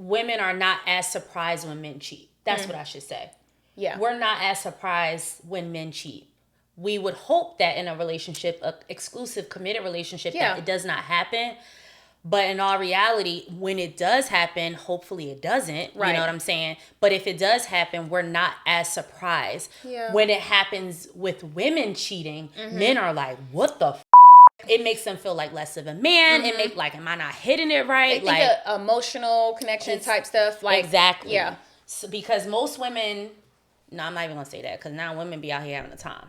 women are not as surprised when men cheat. That's what I should say. Yeah. We're not as surprised when men cheat. We would hope that in a relationship, an exclusive, committed relationship, that it does not happen. But in all reality, when it does happen, hopefully it doesn't. Right. You know what I'm saying? But if it does happen, we're not as surprised. Yeah. When it happens with women cheating, men are like, what the f-? It makes them feel like less of a man. It make like, am I not hitting it right? They think of emotional connection type stuff. Like, exactly. Yeah. So, because most women, no, I'm not even going to say that, because now women be out here having a time.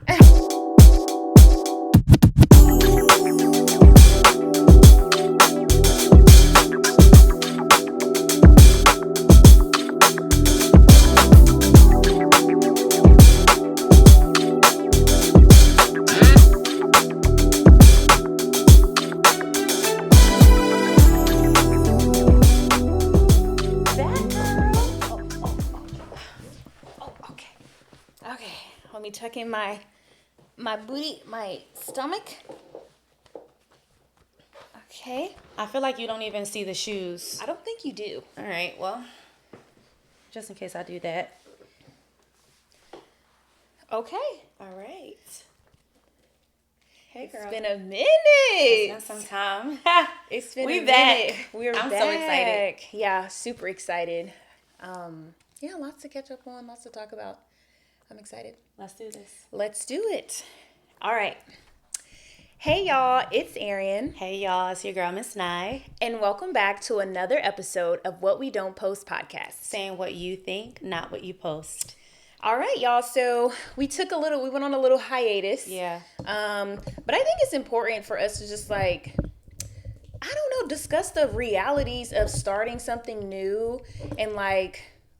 Tuck in my booty, my stomach. Okay. I feel like you don't even see the shoes. I don't think you do. All right, well, just in case I do that. Okay. All right. Hey, girl. It's been a minute. It's been some time. It's been a minute. We're back. I'm so excited. Yeah, super excited. Yeah, lots to catch up on, lots to talk about. I'm excited. Let's do this. Let's do it. All right. Hey, y'all. It's Erin. Hey, y'all. It's your girl, Miss Nye. And welcome back to another episode of What We Don't Post podcast. Saying what you think, not what you post. All right, y'all. So we went on a little hiatus. Yeah. But I think it's important for us to just discuss the realities of starting something new and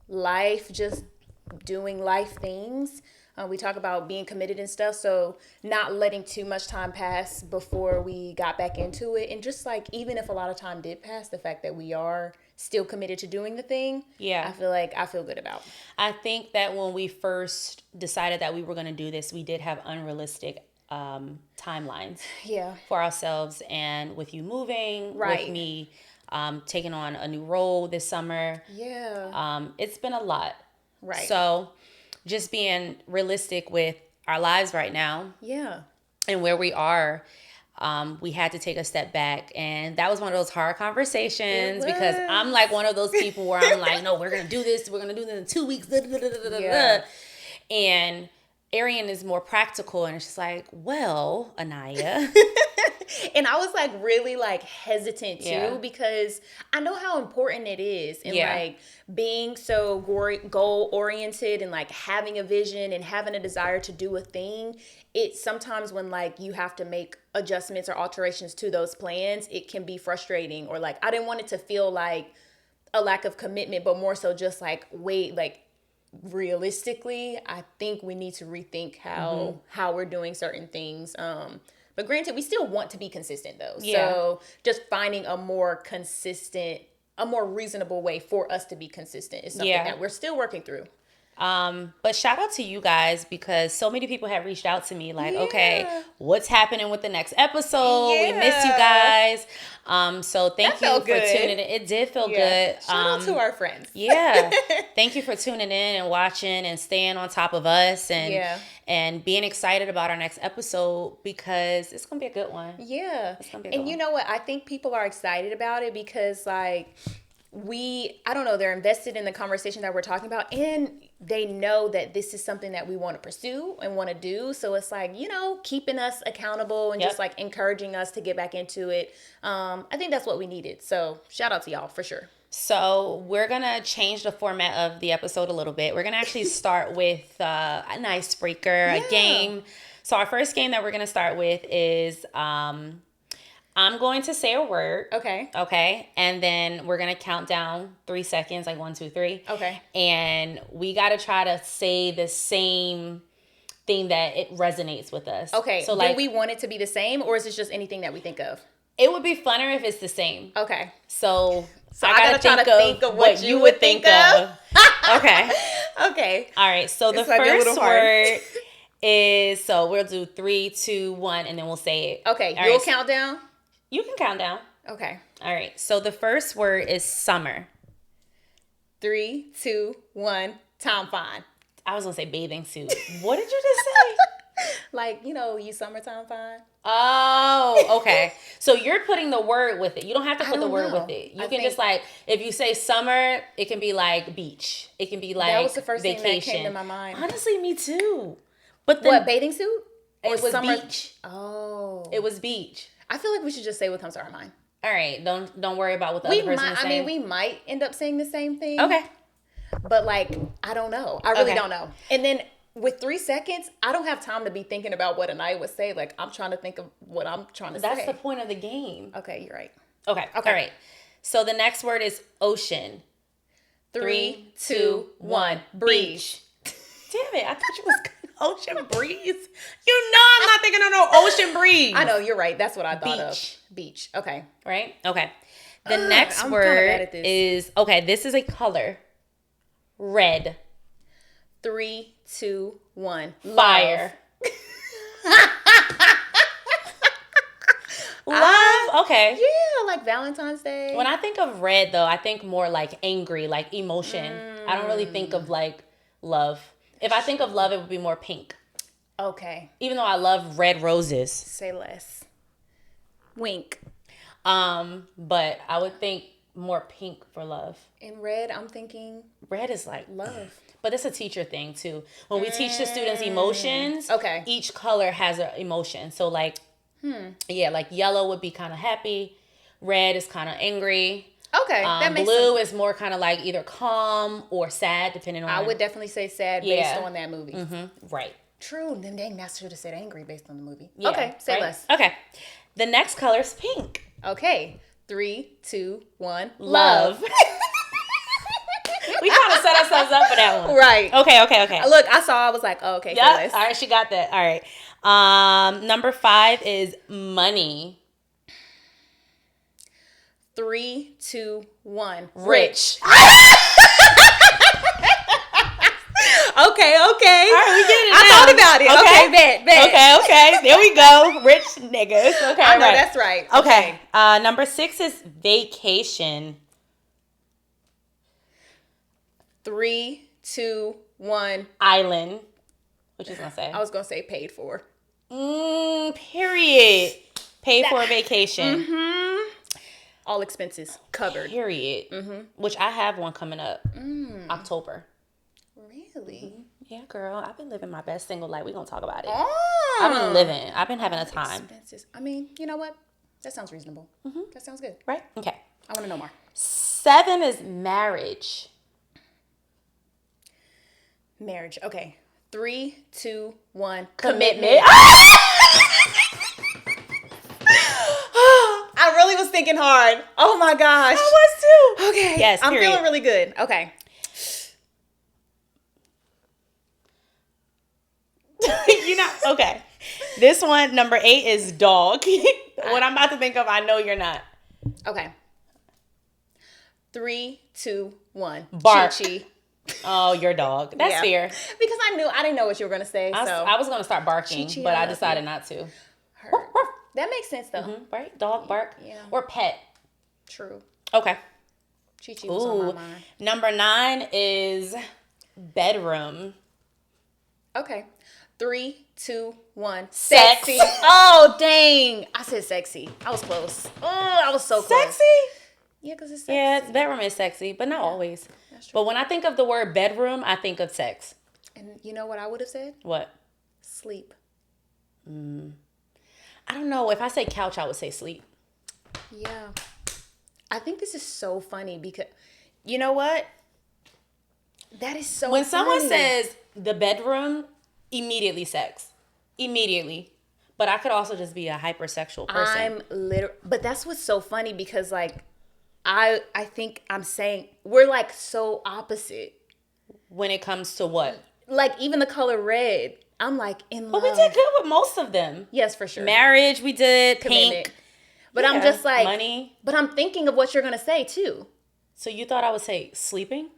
life, just doing life things. We talk about being committed and stuff, so not letting too much time pass before we got back into it. And just even if a lot of time did pass, the fact that we are still committed to doing the thing, I feel good about. I think that when we first decided that we were going to do this, we did have unrealistic timelines for ourselves. And with you moving, with me taking on a new role this summer, it's been a lot. Right. So just being realistic with our lives right now. Yeah. And where we are, we had to take a step back. And that was one of those hard conversations because I'm like one of those people where I'm like, no, we're going to do this. We're going to do this in 2 weeks. And Arian is more practical. And it's just like, well, Anaya. And I was really hesitant too because I know how important it is. And being so goal oriented and having a vision and having a desire to do a thing, it's sometimes when you have to make adjustments or alterations to those plans, it can be frustrating or I didn't want it to feel like a lack of commitment, but more so just realistically, I think we need to rethink how we're doing certain things. But granted, we still want to be consistent though. Yeah. So just finding a more consistent, a more reasonable way for us to be consistent is something that we're still working through. But shout out to you guys because so many people have reached out to me okay, what's happening with the next episode? We miss you guys. So thank you for tuning in. It did feel good. Shout out to our friends. Thank you for tuning in and watching and staying on top of us and being excited about our next episode because it's going to be a good one. Yeah. It's going to be a good one. And you know what? I think people are excited about it because I don't know, they're invested in the conversation that we're talking about and they know that this is something that we want to pursue and want to do. So it's keeping us accountable and just encouraging us to get back into it. I think that's what we needed. So shout out to y'all for sure. So we're going to change the format of the episode a little bit. We're going to actually start with an icebreaker, a game. So our first game that we're going to start with is I'm going to say a word. Okay. And then we're going to count down 3 seconds, 1, 2, 3. Okay. And we got to try to say the same thing that it resonates with us. Okay. So do we want it to be the same or is it just anything that we think of? It would be funner if it's the same. Okay. So I got to think of what you would think of. Okay. Okay. All right. So the first word is, so we'll do 3, 2, 1, and then we'll say it. Okay. You'll count down? You can count down. Okay. All right. So the first word is summer. 3, 2, 1. Time fine. I was gonna say bathing suit. What did you just say? Like, you summertime fine. Oh, okay. So you're putting the word with it. You don't have to put the word know. with it. You can just like, if you say summer, it can be like beach. It can be like that was the first vacation. thing that came to my mind. Honestly, me too. But then, what, bathing suit? Or it was summer? beach. Oh. It was beach. I feel like we should just say what comes to our mind. All right. Don't worry about what the other person is saying. I mean, we might end up saying the same thing. Okay. But like, I don't know. I really don't know. And then with 3 seconds, I don't have time to be thinking about what Anaya would say. Like, I'm trying to think of what I'm trying to say. That's the point of the game. Okay, you're right. Okay. All right. So the next word is ocean. 3, 2, 1. Beach. Damn it. I thought you was ocean breeze. You know I'm not thinking of no ocean breeze. I know, you're right. That's what I thought of. Beach. Okay. Right? Okay. The next word is, okay, this is a color. Red. 3, 2, 1. Fire. Love. Okay. Yeah, like Valentine's Day. When I think of red, though, I think more like angry, like emotion. I don't really think of like love. If I think of love, it would be more pink. Okay. Even though I love red roses. Say less. Wink. But I would think more pink for love. In red, I'm thinking red is like love. But it's a teacher thing too. When we teach the students emotions, okay, each color has an emotion. So like, yeah, like yellow would be kind of happy. Red is kind of angry. Okay, that makes blue sense. is more kind of like either calm or sad, depending on. I would definitely say sad based on that movie. Right. True. Then dang, I should have said angry based on the movie. Yeah, okay, say less. Okay. The next color is pink. Okay. 3, 2, 1. Love. We kind of set ourselves up for that one. Right. Okay. Look, I was like, oh, okay. Yep. All right, she got that. All right. Number 5 is money. 3, 2, 1. Rich. Okay. All right, we get it I now. thought about it. Okay, bet. Okay. There we go. Rich niggas. Okay, I know, that's right. Okay. Number 6 is vacation. 3, 2, 1. Island. What you gonna say? I was gonna say paid for. Period. Paid for a vacation. All expenses covered. Period. Which I have one coming up. October. Really? Yeah, girl. I've been living my best single life. We're gonna talk about it. Oh. I've been living. I've been having a time. Expenses. I mean, you know what? That sounds reasonable. That sounds good. Right? Okay. I want to know more. 7 is marriage. Marriage. Okay. 3, 2, 1. Commitment. I really was thinking hard. Oh my gosh. I was too. Okay. Yes, I'm period. feeling really good. Okay. You're not okay. This one, number 8, is dog. What I'm about to think of, I know you're not. Okay. 3, 2, 1. Bark. Chi-chi. Oh, your dog. That's fair. Because I didn't know what you were gonna say. I was gonna start barking, Chi-chi, but I love decided you. not to. Her. That makes sense though. Right? Dog, bark, Yeah. or pet. True. Okay. Chi-chi was on my mind. Number 9 is bedroom. Okay. 3, 2, 1. Sex. Sexy. Oh, dang. I said sexy. I was close. Oh, I was so close. Sexy? Yeah, because it's sexy. Yeah, bedroom is sexy, but not always. That's true. But when I think of the word bedroom, I think of sex. And you know what I would have said? What? Sleep. I don't know. If I say couch, I would say sleep. Yeah. I think this is so funny because, you know what? That is so When funny. someone says the bedroom, immediately sex. Immediately. But I could also just be a hypersexual person. But that's what's so funny because like, I think I'm saying we're like so opposite. When it comes to what? Like even the color red, I'm like in love. But we did good with most of them. Yes, for sure. Marriage, we did. Commitment. Pink. But I'm just like. Money. But I'm thinking of what you're going to say too. So you thought I would say sleeping?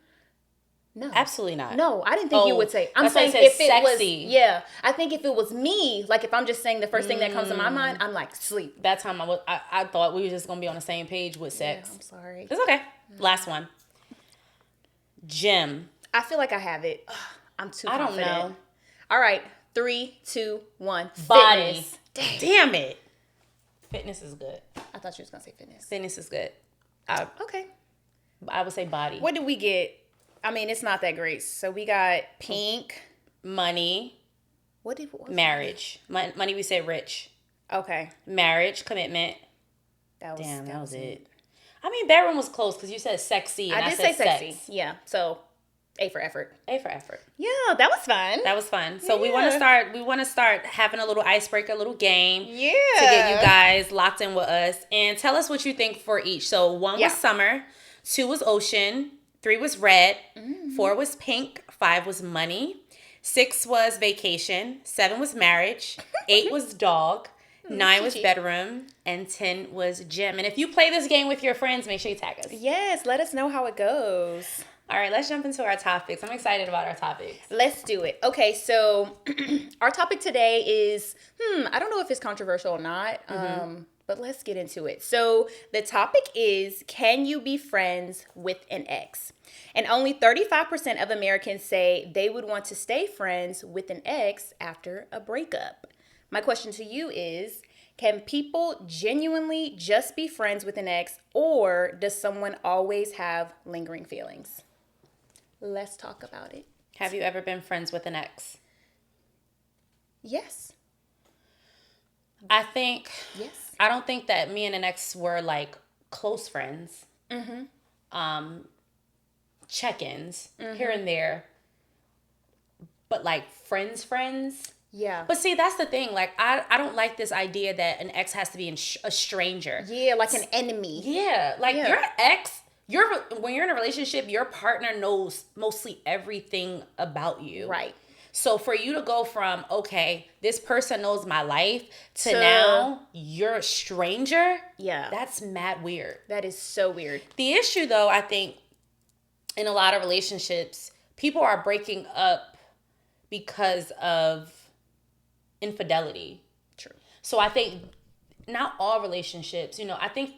No. Absolutely not. No, I didn't think you would say. I'm that's why I saying said if it sexy. was. Yeah. I think if it was me, like if I'm just saying the first thing that comes to my mind, I'm like sleep. That time I thought we were just going to be on the same page with sex. Yeah, I'm sorry. It's okay. Last one. Gym. I feel like I have it. Ugh, I'm too confident. I don't know. All right. 3, 2, 1. Body. Fitness. Damn it. Fitness is good. I thought you was going to say fitness. Fitness is good. Okay. I would say body. What did we get? I mean, it's not that great. So we got pink. Money. What marriage. Money, we said rich. Okay. Marriage, commitment. That was it. I mean, bedroom was close because you said sexy and I did say sexy. Sex. Yeah. So A for effort. A for effort. Yeah, that was fun. That was fun. So we want to start having a little icebreaker, a little game. Yeah. To get you guys locked in with us. And tell us what you think for each. So 1 was summer, 2 was ocean, 3 was red, 4 was pink, 5 was money, 6 was vacation, 7 was marriage, 8 was dog, 9 was bedroom, and 10 was gym. And if you play this game with your friends, make sure you tag us. Yes, let us know how it goes. All right, let's jump into our topics. I'm excited about our topics. Let's do it. Okay, so our topic today is, I don't know if it's controversial or not, but let's get into it. So the topic is, can you be friends with an ex? And only 35% of Americans say they would want to stay friends with an ex after a breakup. My question to you is, can people genuinely just be friends with an ex, or does someone always have lingering feelings? Let's talk about it. Have you ever been friends with an ex? Yes. I think. Yes. I don't think that me and an ex were like close friends. Check-ins here and there, but like friends. Yeah. But see, that's the thing. Like, I don't like this idea that an ex has to be a stranger. Yeah, like an enemy. Yeah, like your ex. When you're in a relationship, your partner knows mostly everything about you. Right. So for you to go from, okay, this person knows my life to now you're a stranger. Yeah. That's mad weird. That is so weird. The issue though, I think in a lot of relationships, people are breaking up because of infidelity. True. So I think not all relationships, I think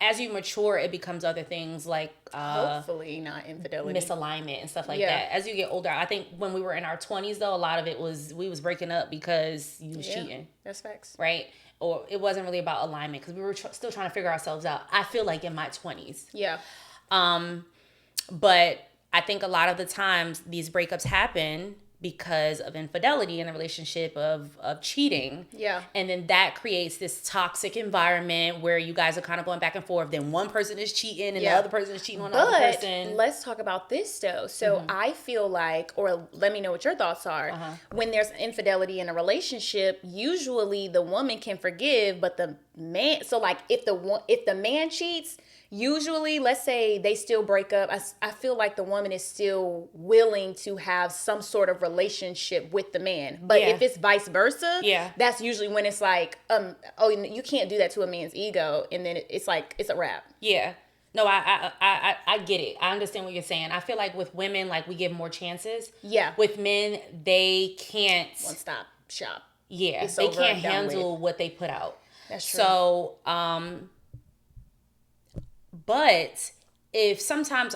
as you mature, it becomes other things like hopefully not infidelity, misalignment and stuff like that. As you get older, I think when we were in our 20s though, a lot of it was we was breaking up because you was cheating. That's facts. Right? Or it wasn't really about alignment because we were still trying to figure ourselves out. I feel like in my 20s. Yeah. But I think a lot of the times these breakups happen because of infidelity in a relationship, of cheating. Yeah. And then that creates this toxic environment where you guys are kind of going back and forth. Then one person is cheating and the other person is cheating on the other person. Let's talk about this though. So I feel like, or let me know what your thoughts are. When there's infidelity in a relationship, usually the woman can forgive, but the man, so like if the man cheats, usually, let's say they still break up, I feel like the woman is still willing to have some sort of relationship with the man. But if it's vice versa, that's usually when it's like, you can't do that to a man's ego, and then it's like it's a wrap. Yeah. No, I get it. I understand what you're saying. I feel like with women, like we give more chances. Yeah. With men, they can't one stop shop. Yeah. They can't handle what they put out. That's true. So, but if sometimes,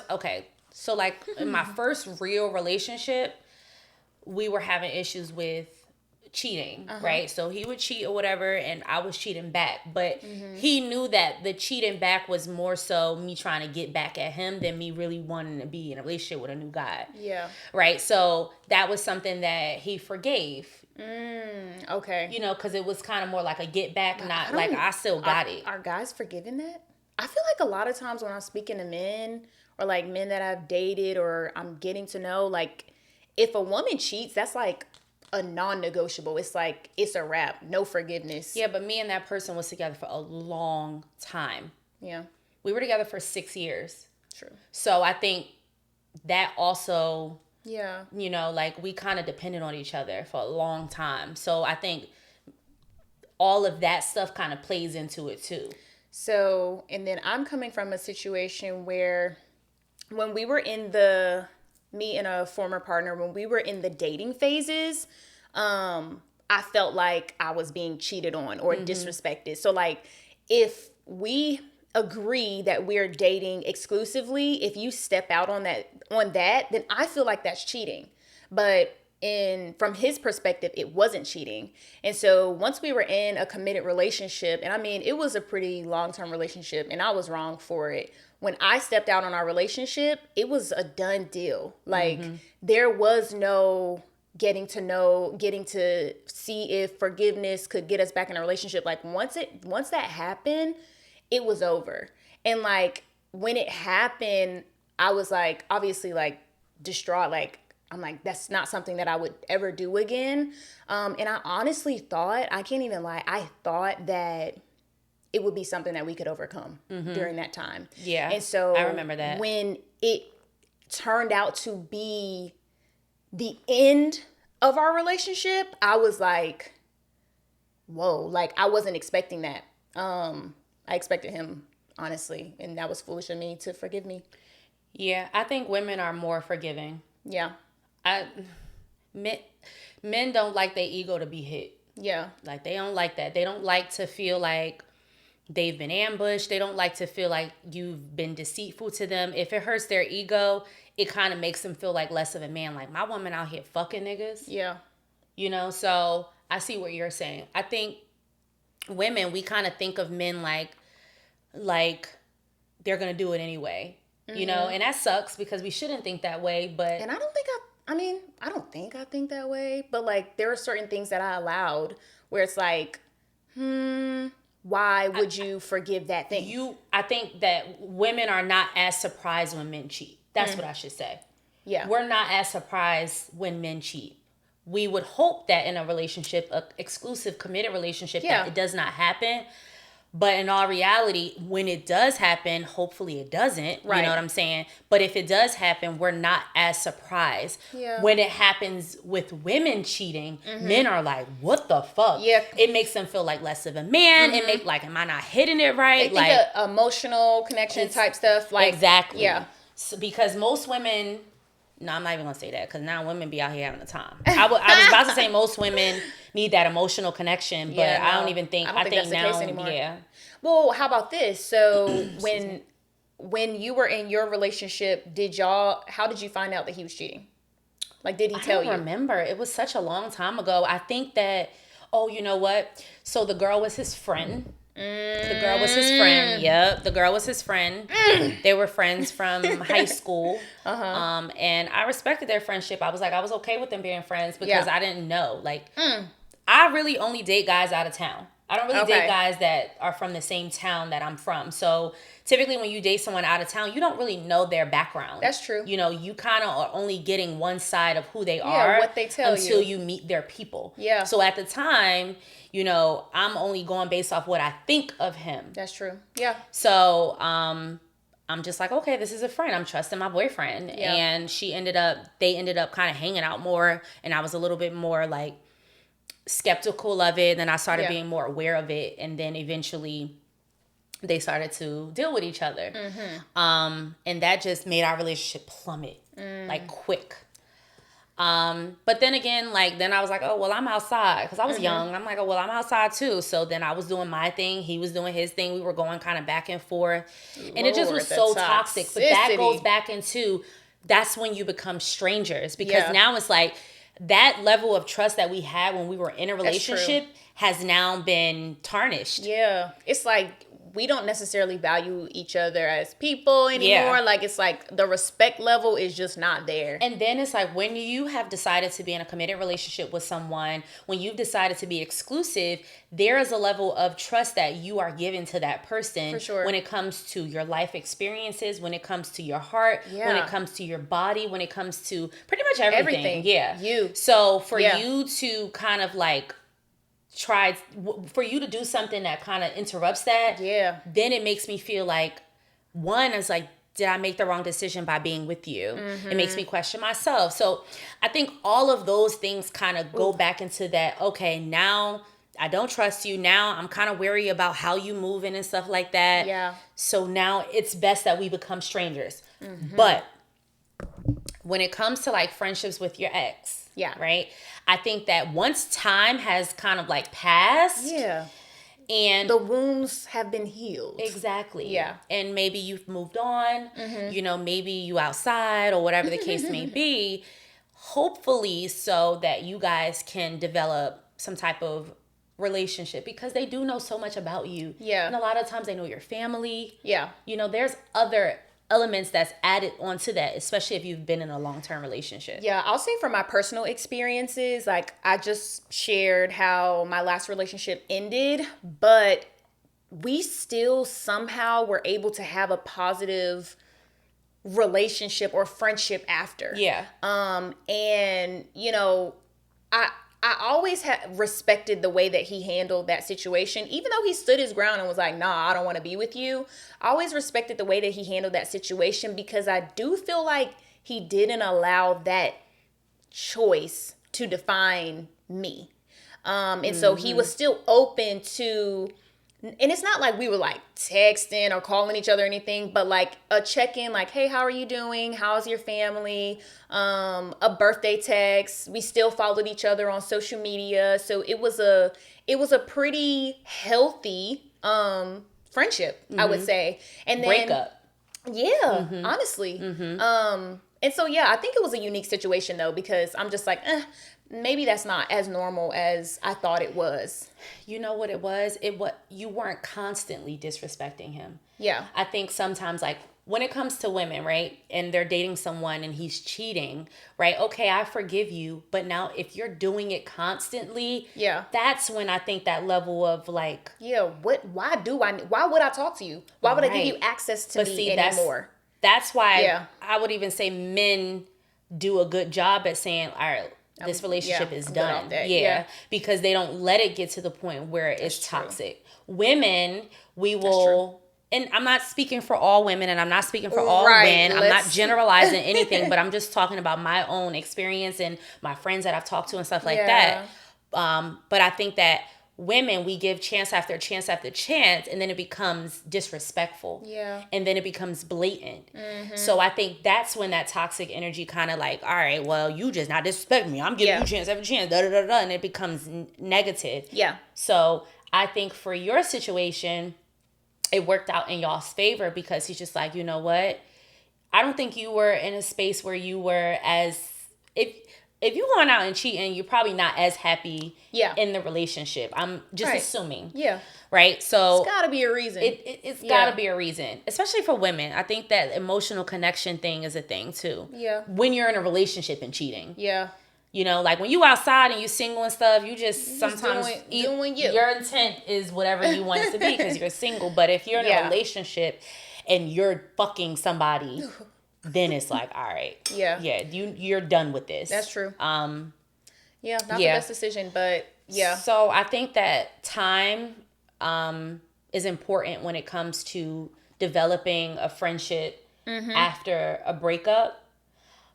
so like in my first real relationship, we were having issues with cheating, right? So he would cheat or whatever, and I was cheating back. But he knew that the cheating back was more so me trying to get back at him than me really wanting to be in a relationship with a new guy. Yeah. Right? So that was something that he forgave. Okay. Because it was kind of more like a get back, not like I still got it. Are guys forgiving that? I feel like a lot of times when I'm speaking to men or like men that I've dated or I'm getting to know, like if a woman cheats, that's like a non-negotiable. It's like, it's a wrap. No forgiveness. Yeah, but me and that person was together for a long time. Yeah. We were together for 6 years. True. So I think that also, yeah, like we kind of depended on each other for a long time. So I think all of that stuff kind of plays into it too. So, and then I'm coming from a situation where when we were me and a former partner, when we were in the dating phases, I felt like I was being cheated on or disrespected. So like if we agree that we're dating exclusively, if you step out on that, then I feel like that's cheating. But from his perspective, it wasn't cheating. And so once we were in a committed relationship, and I mean, it was a pretty long-term relationship, and I was wrong for it. When I stepped out on our relationship, it was a done deal. Like, there was no getting to see if forgiveness could get us back in a relationship. Like, once that happened, it was over. And like, when it happened, I was like, obviously, like, distraught. Like, I'm like, that's not something that I would ever do again. And I honestly thought, I can't even lie, I thought that it would be something that we could overcome during that time. Yeah. And so I remember that. When it turned out to be the end of our relationship, I was like, whoa, like, I wasn't expecting that. I expected him, honestly, and that was foolish of me to forgive me. Yeah, I think women are more forgiving. Yeah. Men don't like their ego to be hit. Yeah. Like, they don't like that. They don't like to feel like they've been ambushed. They don't like to feel like you've been deceitful to them. If it hurts their ego, it kind of makes them feel like less of a man. Like, my woman out here fucking niggas. Yeah. You know, so I see what you're saying. I think women, we kind of think of men like they're going to do it anyway. You know, and that sucks because we shouldn't think that way, but... And I don't think I think that way, but like, there are certain things that I allowed where it's like, why would you forgive that thing? I think that women are not as surprised when men cheat. That's what I should say. Yeah. We're not as surprised when men cheat. We would hope that in a relationship, a exclusive, committed relationship, that it does not happen. But in all reality, when it does happen, hopefully it doesn't. Right. You know what I'm saying? But if it does happen, we're not as surprised. Yeah. When it happens with women cheating, men are like, what the fuck? Yeah. It makes them feel like less of a man. It makes like, am I not hitting it right? They think of emotional connection type stuff. Like, exactly. Yeah. So, because most women... No, I'm not even going to say that because now women be out here having a time. I was about to say most women need that emotional connection, but I don't even think... I think that's now, the case anymore. Yeah. Well, how about this? So when you were in your relationship, how did you find out that he was cheating? Like, did he tell you? I don't remember. It was such a long time ago. I think that, you know what? So the girl was his friend. The girl was his friend. Yep, the girl was his friend. They were friends from high school. And I respected their friendship. I was okay with them being friends because I didn't know. Like, I really only date guys out of town. I don't really date guys that are from the same town that I'm from. So typically when you date someone out of town, you don't really know their background. That's true. You know, you kind of are only getting one side of who they are. What they tell until you meet their people. Yeah. So at the time, you know, I'm only going based off what I think of him. That's true. Yeah. So I'm just like, okay, this is a friend. I'm trusting my boyfriend. Yeah. And they ended up kind of hanging out more. And I was a little bit more like skeptical of it. Then I started being more aware of it. And then eventually they started to deal with each other. And that just made our relationship plummet like quick. But then again, like, then I was like, oh, well, I'm outside because I was young. I'm like, oh, well, I'm outside too. So then I was doing my thing. He was doing his thing. We were going kind of back and forth. And it just was so toxic. But that goes back into, that's when you become strangers because now it's like that level of trust that we had when we were in a relationship has now been tarnished. Yeah. It's like, we don't necessarily value each other as people anymore. Like, it's like the respect level is just not there. And then it's like when you have decided to be in a committed relationship with someone, when you've decided to be exclusive, there is a level of trust that you are giving to that person. For sure. When it comes to your life experiences, when it comes to your heart, when it comes to your body, when it comes to pretty much everything. Yeah. So for you to kind of like for you to do something that kind of interrupts that, then it makes me feel like, one is like, did I make the wrong decision by being with you? It makes me question myself. So I think all of those things kind of go back into that, okay, now I don't trust you. Now I'm kind of wary about how you moving and stuff like that. Yeah. So now it's best that we become strangers. But when it comes to like friendships with your ex, right? I think that once time has kind of like passed, And the wounds have been healed. Exactly. Yeah. And maybe you've moved on, maybe you outside or whatever the case may be. Hopefully so that you guys can develop some type of relationship, because they do know so much about you. Yeah. And a lot of times they know your family. Yeah. There's other elements that's added onto that, especially if you've been in a long-term relationship. Yeah, I'll say from my personal experiences, like I just shared how my last relationship ended, but we still somehow were able to have a positive relationship or friendship after. Yeah. And I always respected the way that he handled that situation, even though he stood his ground and was like, nah, I don't want to be with you. I always respected the way that he handled that situation, because I do feel like he didn't allow that choice to define me. And so he was still open to, and it's not like we were like texting or calling each other or anything, but like a check-in, like, hey, how are you doing? How's your family? A birthday text. We still followed each other on social media. So it was a pretty healthy friendship, I would say. And then breakup. Yeah, honestly. And so I think it was a unique situation though, because I'm just like, maybe that's not as normal as I thought it was. You know what it was? You weren't constantly disrespecting him. Yeah. I think sometimes, like, when it comes to women, right, and they're dating someone and he's cheating, right? Okay, I forgive you. But now if you're doing it constantly, that's when I think that level of like, why would I talk to you? Why would I give you access to me anymore? That's why I would even say men do a good job at saying, all right, this relationship is done. Because they don't let it get to the point where it's toxic. Women, we will, and I'm not speaking for all women, and I'm not speaking for all men. I'm not generalizing anything, but I'm just talking about my own experience and my friends that I've talked to and stuff like that. But I think that women, we give chance after chance after chance, and then it becomes disrespectful. Yeah. And then it becomes blatant. So I think that's when that toxic energy kind of like, all right, well, you just not disrespect me. I'm giving you chance after chance, and it becomes negative. Yeah. So I think for your situation, it worked out in y'all's favor, because he's just like, you know what? I don't think you were in a space where you were as, if you going out and cheating, you're probably not as happy in the relationship. I'm just assuming. Yeah. Right? So it's got to be a reason. It's got to be a reason. Especially for women. I think that emotional connection thing is a thing too. Yeah. When you're in a relationship and cheating. Yeah. Like when you outside and you single and stuff, you just sometimes doing you. Your intent is whatever you want it to be because you're single. But if you're in a relationship and you're fucking somebody, then it's like, all right. Yeah. Yeah, you're done with this. That's true. Not the best decision, but yeah. So I think that time is important when it comes to developing a friendship after a breakup.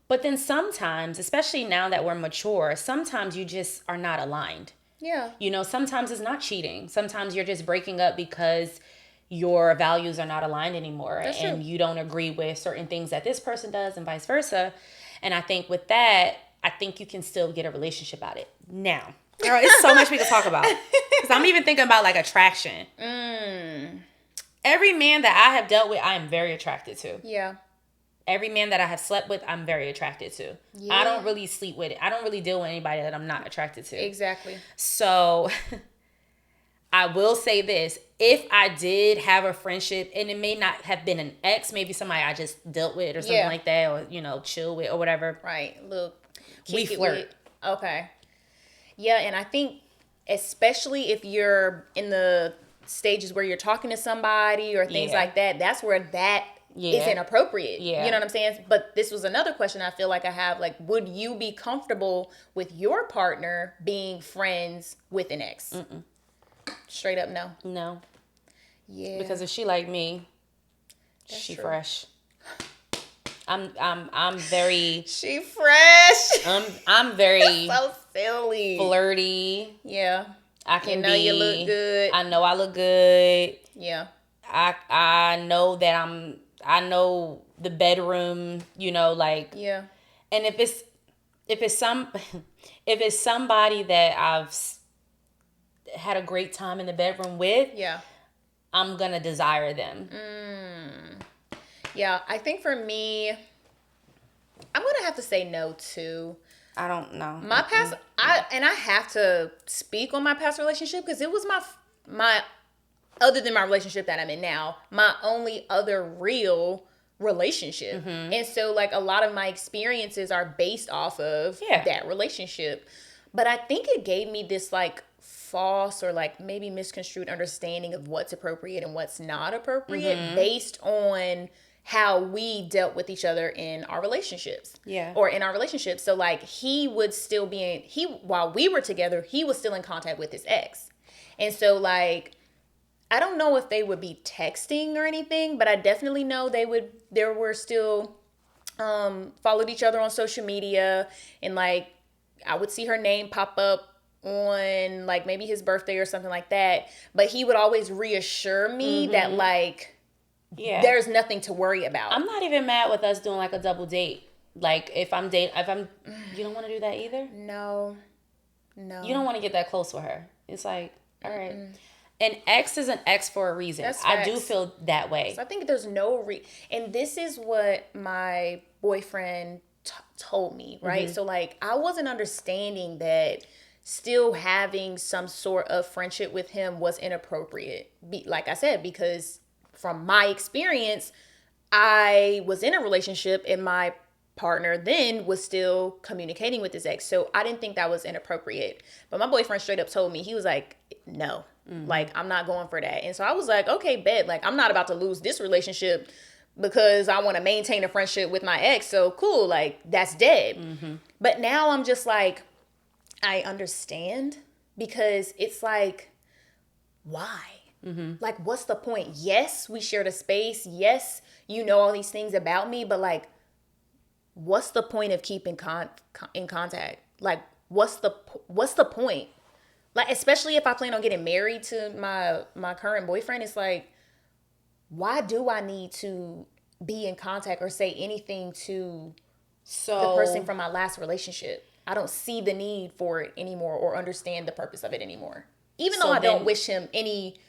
But then sometimes, especially now that we're mature, sometimes you just are not aligned. Yeah. Sometimes it's not cheating. Sometimes you're just breaking up because your values are not aligned anymore. That's and true. You don't agree with certain things that this person does and vice versa. And I think with that, I think you can still get a relationship out of it. Now, girl, it's so much we can talk about. Because I'm even thinking about like attraction. Every man that I have dealt with, I am very attracted to. Yeah. Every man that I have slept with, I'm very attracted to. Yeah. I don't really sleep with it. I don't really deal with anybody that I'm not attracted to. Exactly. So I will say this. If I did have a friendship, and it may not have been an ex, maybe somebody I just dealt with or something like that, or, chill with or whatever. Right. Look, we flirt. Okay. Yeah, and I think especially if you're in the stages where you're talking to somebody or things like that, that's where that is inappropriate. Yeah. You know what I'm saying? But this was another question I feel like I have. Like, would you be comfortable with your partner being friends with an ex? Mm-mm. Straight up no. No. Yeah. Because if she like me, she true. Fresh. I'm very. She fresh. I'm very. So silly. Flirty. Yeah. I can be. You look good. I know I look good. Yeah. I know that I know the bedroom, like. Yeah. And if it's somebody that had a great time in the bedroom with, I'm going to desire them. Yeah, I think for me, I'm going to have to say no too. I don't know. My past, I have to speak on my past relationship because it was my other than my relationship that I'm in now, my only other real relationship. And so like a lot of my experiences are based off of that relationship. But I think it gave me this like false or like maybe misconstrued understanding of what's appropriate and what's not appropriate based on how we dealt with each other in our relationships. Or in our relationships. So like he would still be while we were together, he was still in contact with his ex. And so like I don't know if they would be texting or anything, but I definitely know there were still followed each other on social media, and like I would see her name pop up on like maybe his birthday or something like that. But he would always reassure me that like there's nothing to worry about. I'm not even mad with us doing like a double date. Like if I'm you don't want to do that either? No. You don't want to get that close with her. It's like, all right. An ex is an ex for a reason. I do feel that way. So I think there's no and this is what my boyfriend told me, right? So like I wasn't understanding that still having some sort of friendship with him was inappropriate. Like I said, because from my experience, I was in a relationship and my partner then was still communicating with his ex. So I didn't think that was inappropriate. But my boyfriend straight up told me, he was like, no. Like, I'm not going for that. And so I was like, okay, bet. Like, I'm not about to lose this relationship because I want to maintain a friendship with my ex. So cool. Like, that's dead. But now I'm just like, I understand because it's like, why? Like, what's the point? Yes, we shared a space. Yes, you know all these things about me. But like, what's the point of keeping in contact? Like, what's the point? Like, especially if I plan on getting married to my current boyfriend, it's like, why do I need to be in contact or say anything to the person from my last relationship? I don't see the need for it anymore or understand the purpose of it anymore. Even though I don't wish him any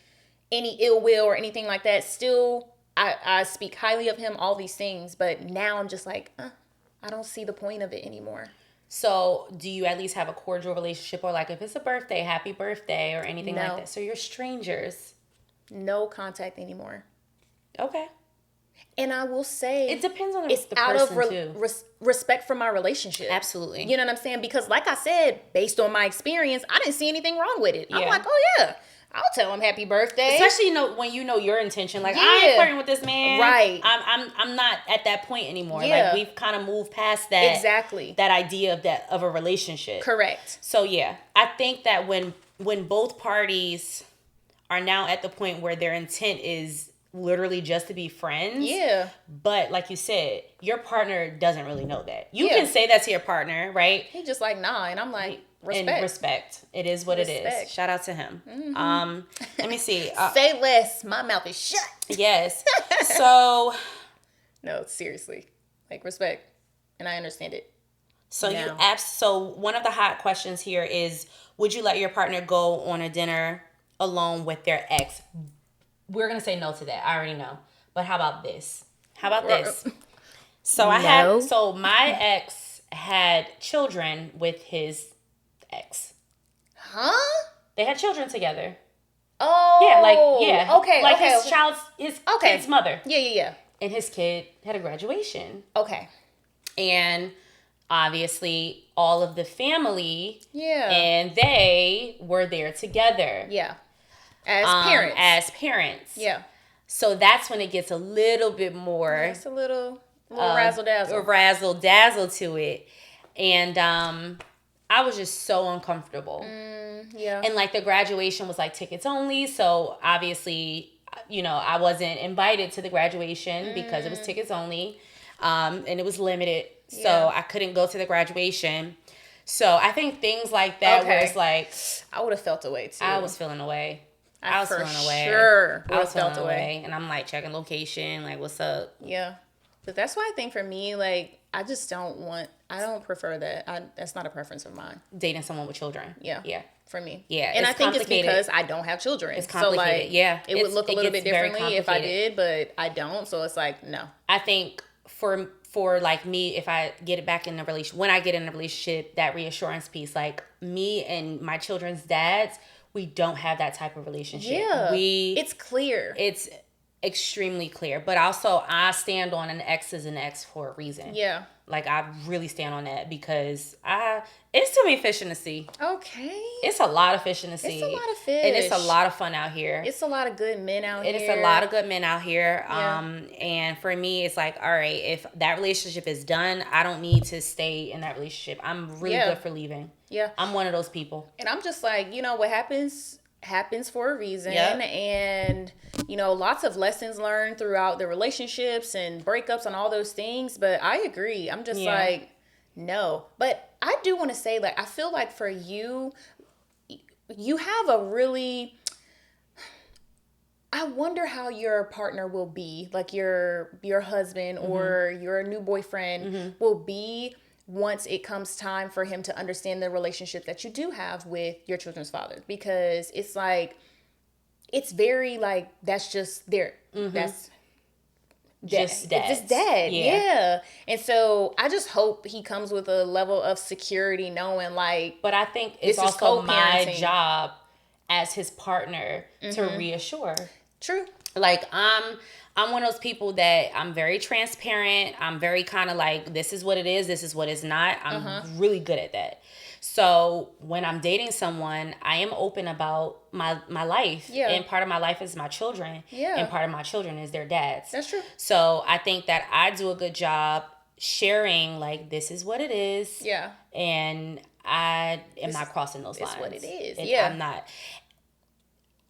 ill will or anything like that, still, I speak highly of him, all these things. But now I'm just like, I don't see the point of it anymore. So do you at least have a cordial relationship, or like if it's a birthday, happy birthday or anything like that? So you're strangers. No contact anymore. Okay. And I will say it depends on the person out of respect for my relationship. Absolutely. You know what I'm saying? Because like I said, based on my experience, I didn't see anything wrong with it. I'm like, oh yeah, I'll tell him happy birthday. Especially when you know your intention. Like, I ain't flirting with this man. Right. I'm not at that point anymore. Yeah. Like, we've kind of moved past that. Exactly. That idea of a relationship. Correct. So yeah, I think that when both parties are now at the point where their intent is literally just to be friends. Yeah. But like you said, your partner doesn't really know that. You can say that to your partner, right? He just like, nah. And I'm like, respect. And respect. It is what it is. Shout out to him. Let me see. Say less. My mouth is shut. Yes. So. No, seriously. Like, respect. And I understand it. So so one of the hot questions here is, would you let your partner go on a dinner alone with their ex? We're going to say no to that. I already know. But how about this? So my ex had children with his ex. Huh? They had children together. Oh. Yeah. Okay. Like his kid's mother. Yeah. And his kid had a graduation. Okay. And obviously all of the family. Yeah. And they were there together. Yeah. As parents. Yeah. So that's when it gets a little bit more. It's a little razzle dazzle. Razzle dazzle to it. And I was just so uncomfortable. Yeah. And like the graduation was like tickets only. So obviously, I wasn't invited to the graduation because it was tickets only. And it was limited. So I couldn't go to the graduation. So I think things like that where it's like. I would have felt away too. I was feeling away. I was feeling away. Sure. I was feeling away. And I'm like checking location, like, what's up? Yeah. But that's why I think for me, like, I just don't prefer that. That's not a preference of mine. Dating someone with children. Yeah. Yeah. For me. Yeah. And I think it's because I don't have children. It's complicated. So, like, yeah. It would look a little bit differently if I did, but I don't. So it's like, no. I think for like me, if I get it back in a relationship, when I get in a relationship, that reassurance piece, like me and my children's dads, we don't have that type of relationship. Yeah. It's clear. It's extremely clear. But also, I stand on an ex is an ex for a reason. Yeah. Like, I really stand on that because it's too many fish in the sea. Okay. It's a lot of fish in the sea. It's a lot of fish. And it's a lot of fun out here. It's a lot of good men out here. It's a lot of good men out here. Yeah. And for me, it's like, all right, if that relationship is done, I don't need to stay in that relationship. I'm really good for leaving. Yeah. I'm one of those people. And I'm just like, what happens for a reason. Yep. And, lots of lessons learned throughout the relationships and breakups and all those things. But I agree. I'm just like, no. But I do want to say, like, I feel like for you, you have a really... I wonder how your partner will be, like your husband or your new boyfriend will be once it comes time for him to understand the relationship that you do have with your children's father. Because it's like, it's very like, that's just there. That's just dad. It's just dad. Yeah. And so I just hope he comes with a level of security knowing like. But I think it's also my job as his partner to reassure. True. Like, I'm one of those people that I'm very transparent. I'm very kind of like, this is what it is. This is what it's not. I'm really good at that. So when I'm dating someone, I am open about my life. Yeah. And part of my life is my children. Yeah. And part of my children is their dads. That's true. So I think that I do a good job sharing, like, this is what it is. Yeah. And I am not crossing those lines. It's what it is. I'm not.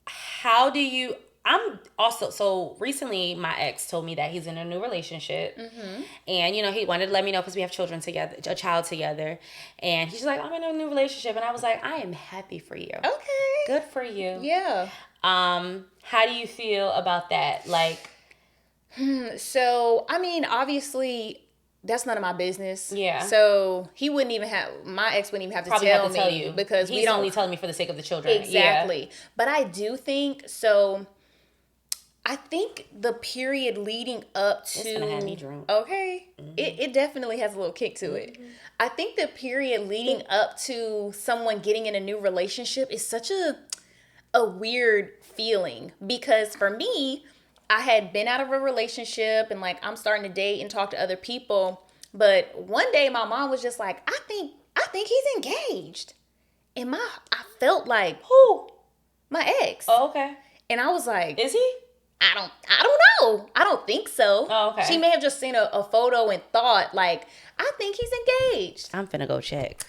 How do you... I'm also, so recently my ex told me that he's in a new relationship and, he wanted to let me know because we have children together, a child together. And he's like, I'm in a new relationship. And I was like, I am happy for you. Okay. Good for you. Yeah. How do you feel about that? Like, so, I mean, obviously that's none of my business. Yeah. So my ex wouldn't even have to tell me because he's only telling me for the sake of the children. Exactly. Yeah. But I do think so. I think the period leading up to... It's gonna have me drunk. Okay. It definitely has a little kick to it. I think the period leading up to someone getting in a new relationship is such a weird feeling. Because for me, I had been out of a relationship and like I'm starting to date and talk to other people. But one day my mom was just like, I think he's engaged. And I felt like, who? My ex. Oh, okay. And I was like... Is he? I don't know. I don't think so. Oh, okay. She may have just seen a photo and thought, like, I think he's engaged. I'm finna go check.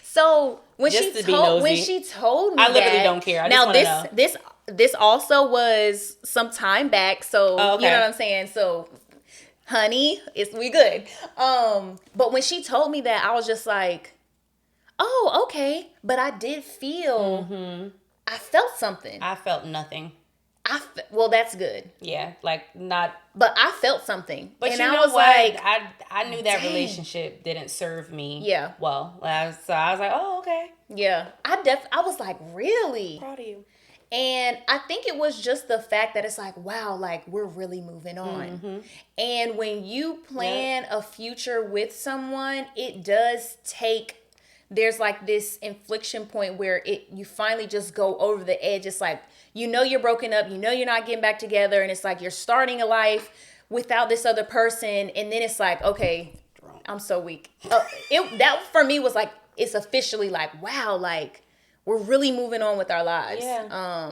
So when she told me I literally don't care. I just want to know. This also was some time back, so you know what I'm saying? So honey, we good. But when she told me that, I was just like, oh, okay. But I did feel I felt something. I felt nothing. Well, that's good. Yeah, like not. But I felt something. But and I was what? Like, I knew that relationship didn't serve me. Yeah. Well, so I was like, oh, okay. Yeah. I was like, really? Proud of you. And I think it was just the fact that it's like, wow, like we're really moving on. And when you plan a future with someone, it does take. There's like this inflection point where you finally just go over the edge. It's like, you're broken up, you're not getting back together. And it's like, you're starting a life without this other person. And then it's like, okay, I'm so weak. That for me was like, it's officially like, wow, like we're really moving on with our lives. Yeah.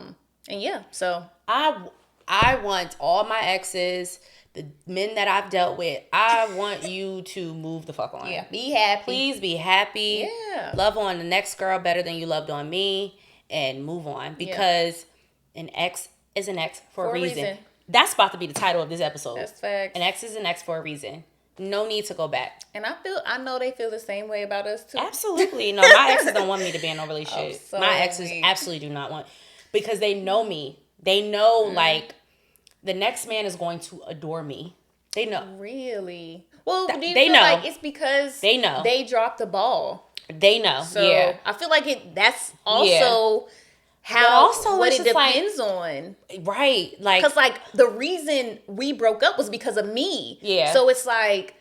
And yeah, so. I want all my exes, the men that I've dealt with, I want you to move the fuck on. Yeah, be happy. Please be happy. Yeah. Love on the next girl better than you loved on me and move on. Because an ex is an ex for a reason. That's about to be the title of this episode. That's facts. An ex is an ex for a reason. No need to go back. And I know they feel the same way about us too. Absolutely. No, my exes don't want me to be in no relationship. So my exes absolutely do not want, because they know me. They know like the next man is going to adore me. They know. Really? Well, do you they feel know. like it's because they know they dropped the ball? They know. So I feel like that's also how also, what it depends on. Right. Like, because like the reason we broke up was because of me. Yeah. So it's like,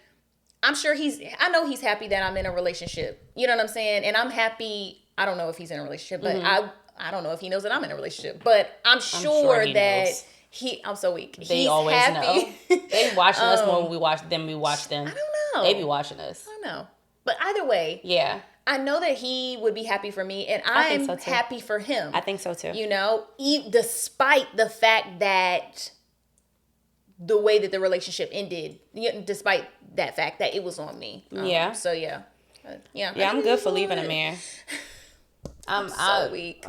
I know he's happy that I'm in a relationship. You know what I'm saying? And I'm happy. I don't know if he's in a relationship, but I don't know if he knows that I'm in a relationship. But I'm sure that knows. I'm so weak. They always happy. Know. They watching us more when we watch them. We watch them. I don't know. They be watching us. I don't know. But either way. Yeah. I know that he would be happy for me, and I'm happy for him. I think so too. You know, despite the fact that the way that the relationship ended, despite that fact that it was on me. Yeah. So yeah. Yeah, I'm good for leaving a man. I'm so weak.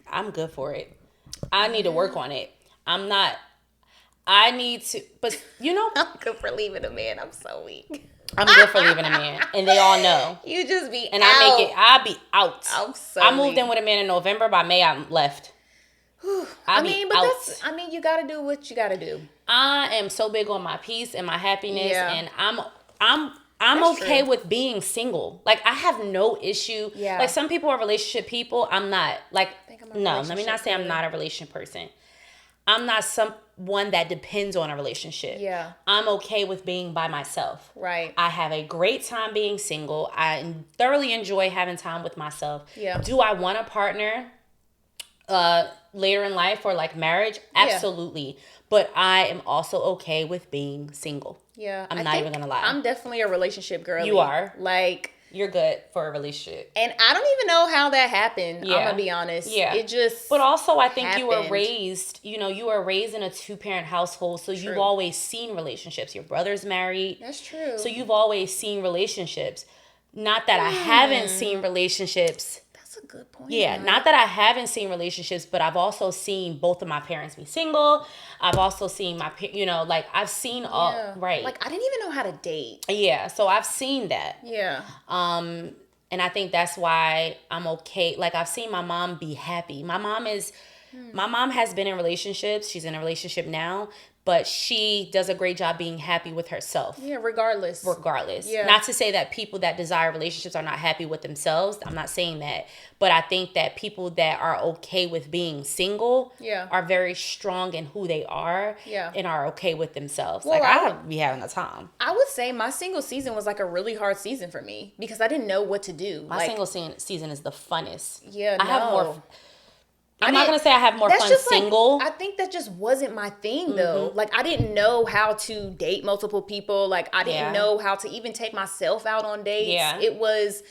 I'm good for it. I need to work on it. I'm not. I need to, but you know, I'm good for leaving a man. I'm so weak. I'm good for leaving a man, and they all know. You just be and out. I'll be out. I'm so I moved in with a man in November. By May, I'm left. You gotta do what you gotta do. I am so big on my peace and my happiness, and I'm okay with being single. Like, I have no issue. Yeah. Like, some people are relationship people. I'm not. Like, no, let me not say I'm not a relationship person. I'm not someone that depends on a relationship. Yeah. I'm okay with being by myself. Right. I have a great time being single. I thoroughly enjoy having time with myself. Yeah. Do I want a partner later in life or like marriage? Absolutely. Yeah. But I am also okay with being single. Yeah. I'm not even going to lie. I'm definitely a relationship girl. You are. Like, you're good for a relationship. And I don't even know how that happened. Yeah. I'm going to be honest. Yeah. It just But also, I think you were raised in a 2-parent household. So you've always seen relationships. Your brother's married. That's true. So you've always seen relationships. Not that I haven't seen relationships. That's a good point. Yeah. Not that I haven't seen relationships, but I've also seen both of my parents be single. I've also seen I've seen all, right. Like, I didn't even know how to date. Yeah. So I've seen that. Yeah. And I think that's why I'm okay. Like, I've seen my mom be happy. My mom has been in relationships. She's in a relationship now, but she does a great job being happy with herself. Yeah, regardless. Yeah. Not to say that people that desire relationships are not happy with themselves. I'm not saying that. But I think that people that are okay with being single are very strong in who they are and are okay with themselves. Well, I would be having a time. I would say my single season was like a really hard season for me because I didn't know what to do. My single season is the funnest. Yeah, I have more... I'm not going to say I have more fun single. I think that just wasn't my thing, though. Like, I didn't know how to date multiple people. Like, I didn't know how to even take myself out on dates. Yeah. It was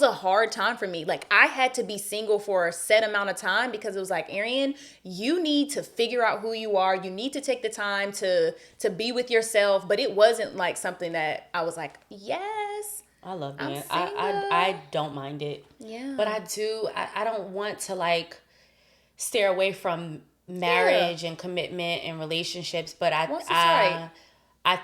a hard time for me. Like, I had to be single for a set amount of time because it was like, Arian, you need to figure out who you are. You need to take the time to be with yourself. But it wasn't like something that I was like, yes. I love it. I don't mind it. Yeah. But I don't want to, like, steer away from marriage and commitment and relationships, but I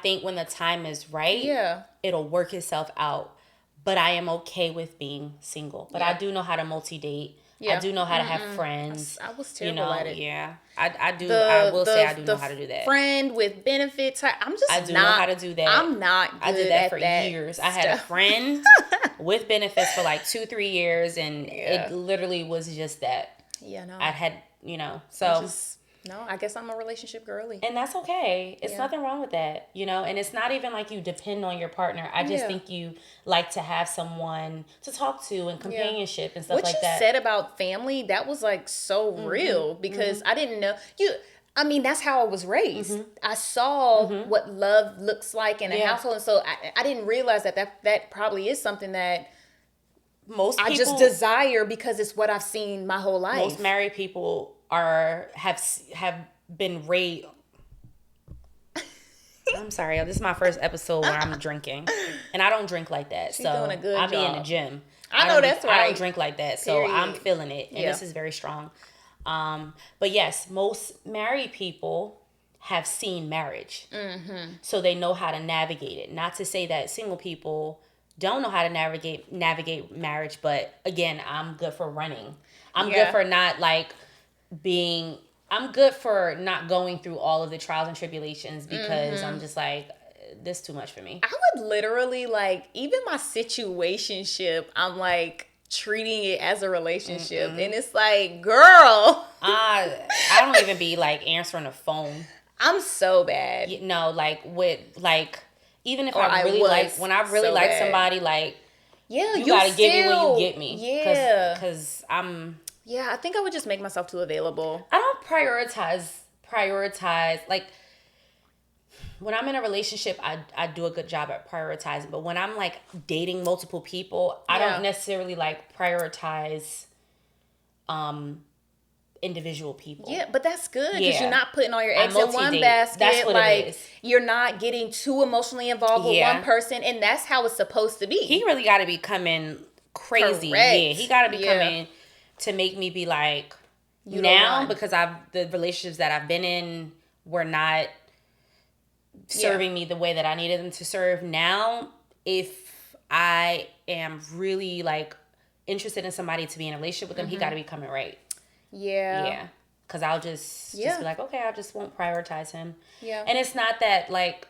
think when the time is right, it'll work itself out. But I am okay with being single. But I do know how to multi-date. Yeah. I do know how to have friends. I was terrible at it. Yeah. I do. I will say I do know how to do that. Friend with benefits. I do know how to do that. I'm not good I did that for that years. stuff. I had a friend with benefits for like 2-3 years, and it literally was just that. Yeah, no. I had, so. I guess I'm a relationship girly. And that's okay. It's nothing wrong with that, And it's not even like you depend on your partner. I just think you like to have someone to talk to and companionship and stuff like that. What you said about family, that was like so real because I didn't know. That's how I was raised. I saw what love looks like in a household. And so I didn't realize that probably is something that most people, I just desire because it's what I've seen my whole life. Most married people have been raised. I'm sorry, this is my first episode where I'm drinking, and I don't drink like that. She's doing a good job. I'll be in the gym. I know that's right. I don't drink like that, so I'm feeling it, and this is very strong. But yes, most married people have seen marriage, so they know how to navigate it. Not to say that single people don't know how to navigate marriage, but again, I'm good for running. I'm good for not like being I'm good for not going through all of the trials and tribulations because I'm just like, this is too much for me. I would literally like, even my situationship, I'm like treating it as a relationship. And it's like, girl. I don't even be like answering the phone. I'm so bad. No, like with like, even if I really like, when I really like somebody, like, yeah, you gotta get me when you get me. Yeah. Because I'm. Yeah, I think I would just make myself too available. I don't prioritize like when I'm in a relationship, I do a good job at prioritizing. But when I'm like dating multiple people, I don't necessarily like prioritize individual people. Yeah, but that's good because you're not putting all your eggs in one basket. That's what like, it is. You're not getting too emotionally involved with one person, and that's how it's supposed to be. He really got to be coming crazy. Correct. Yeah, he got to be coming to make me be like, you now, because the relationships that I've been in were not serving me the way that I needed them to serve. Now, if I am really like interested in somebody to be in a relationship with them, he got to be coming right. Yeah. Because I'll just be like, okay, I just won't prioritize him. Yeah. And it's not that like,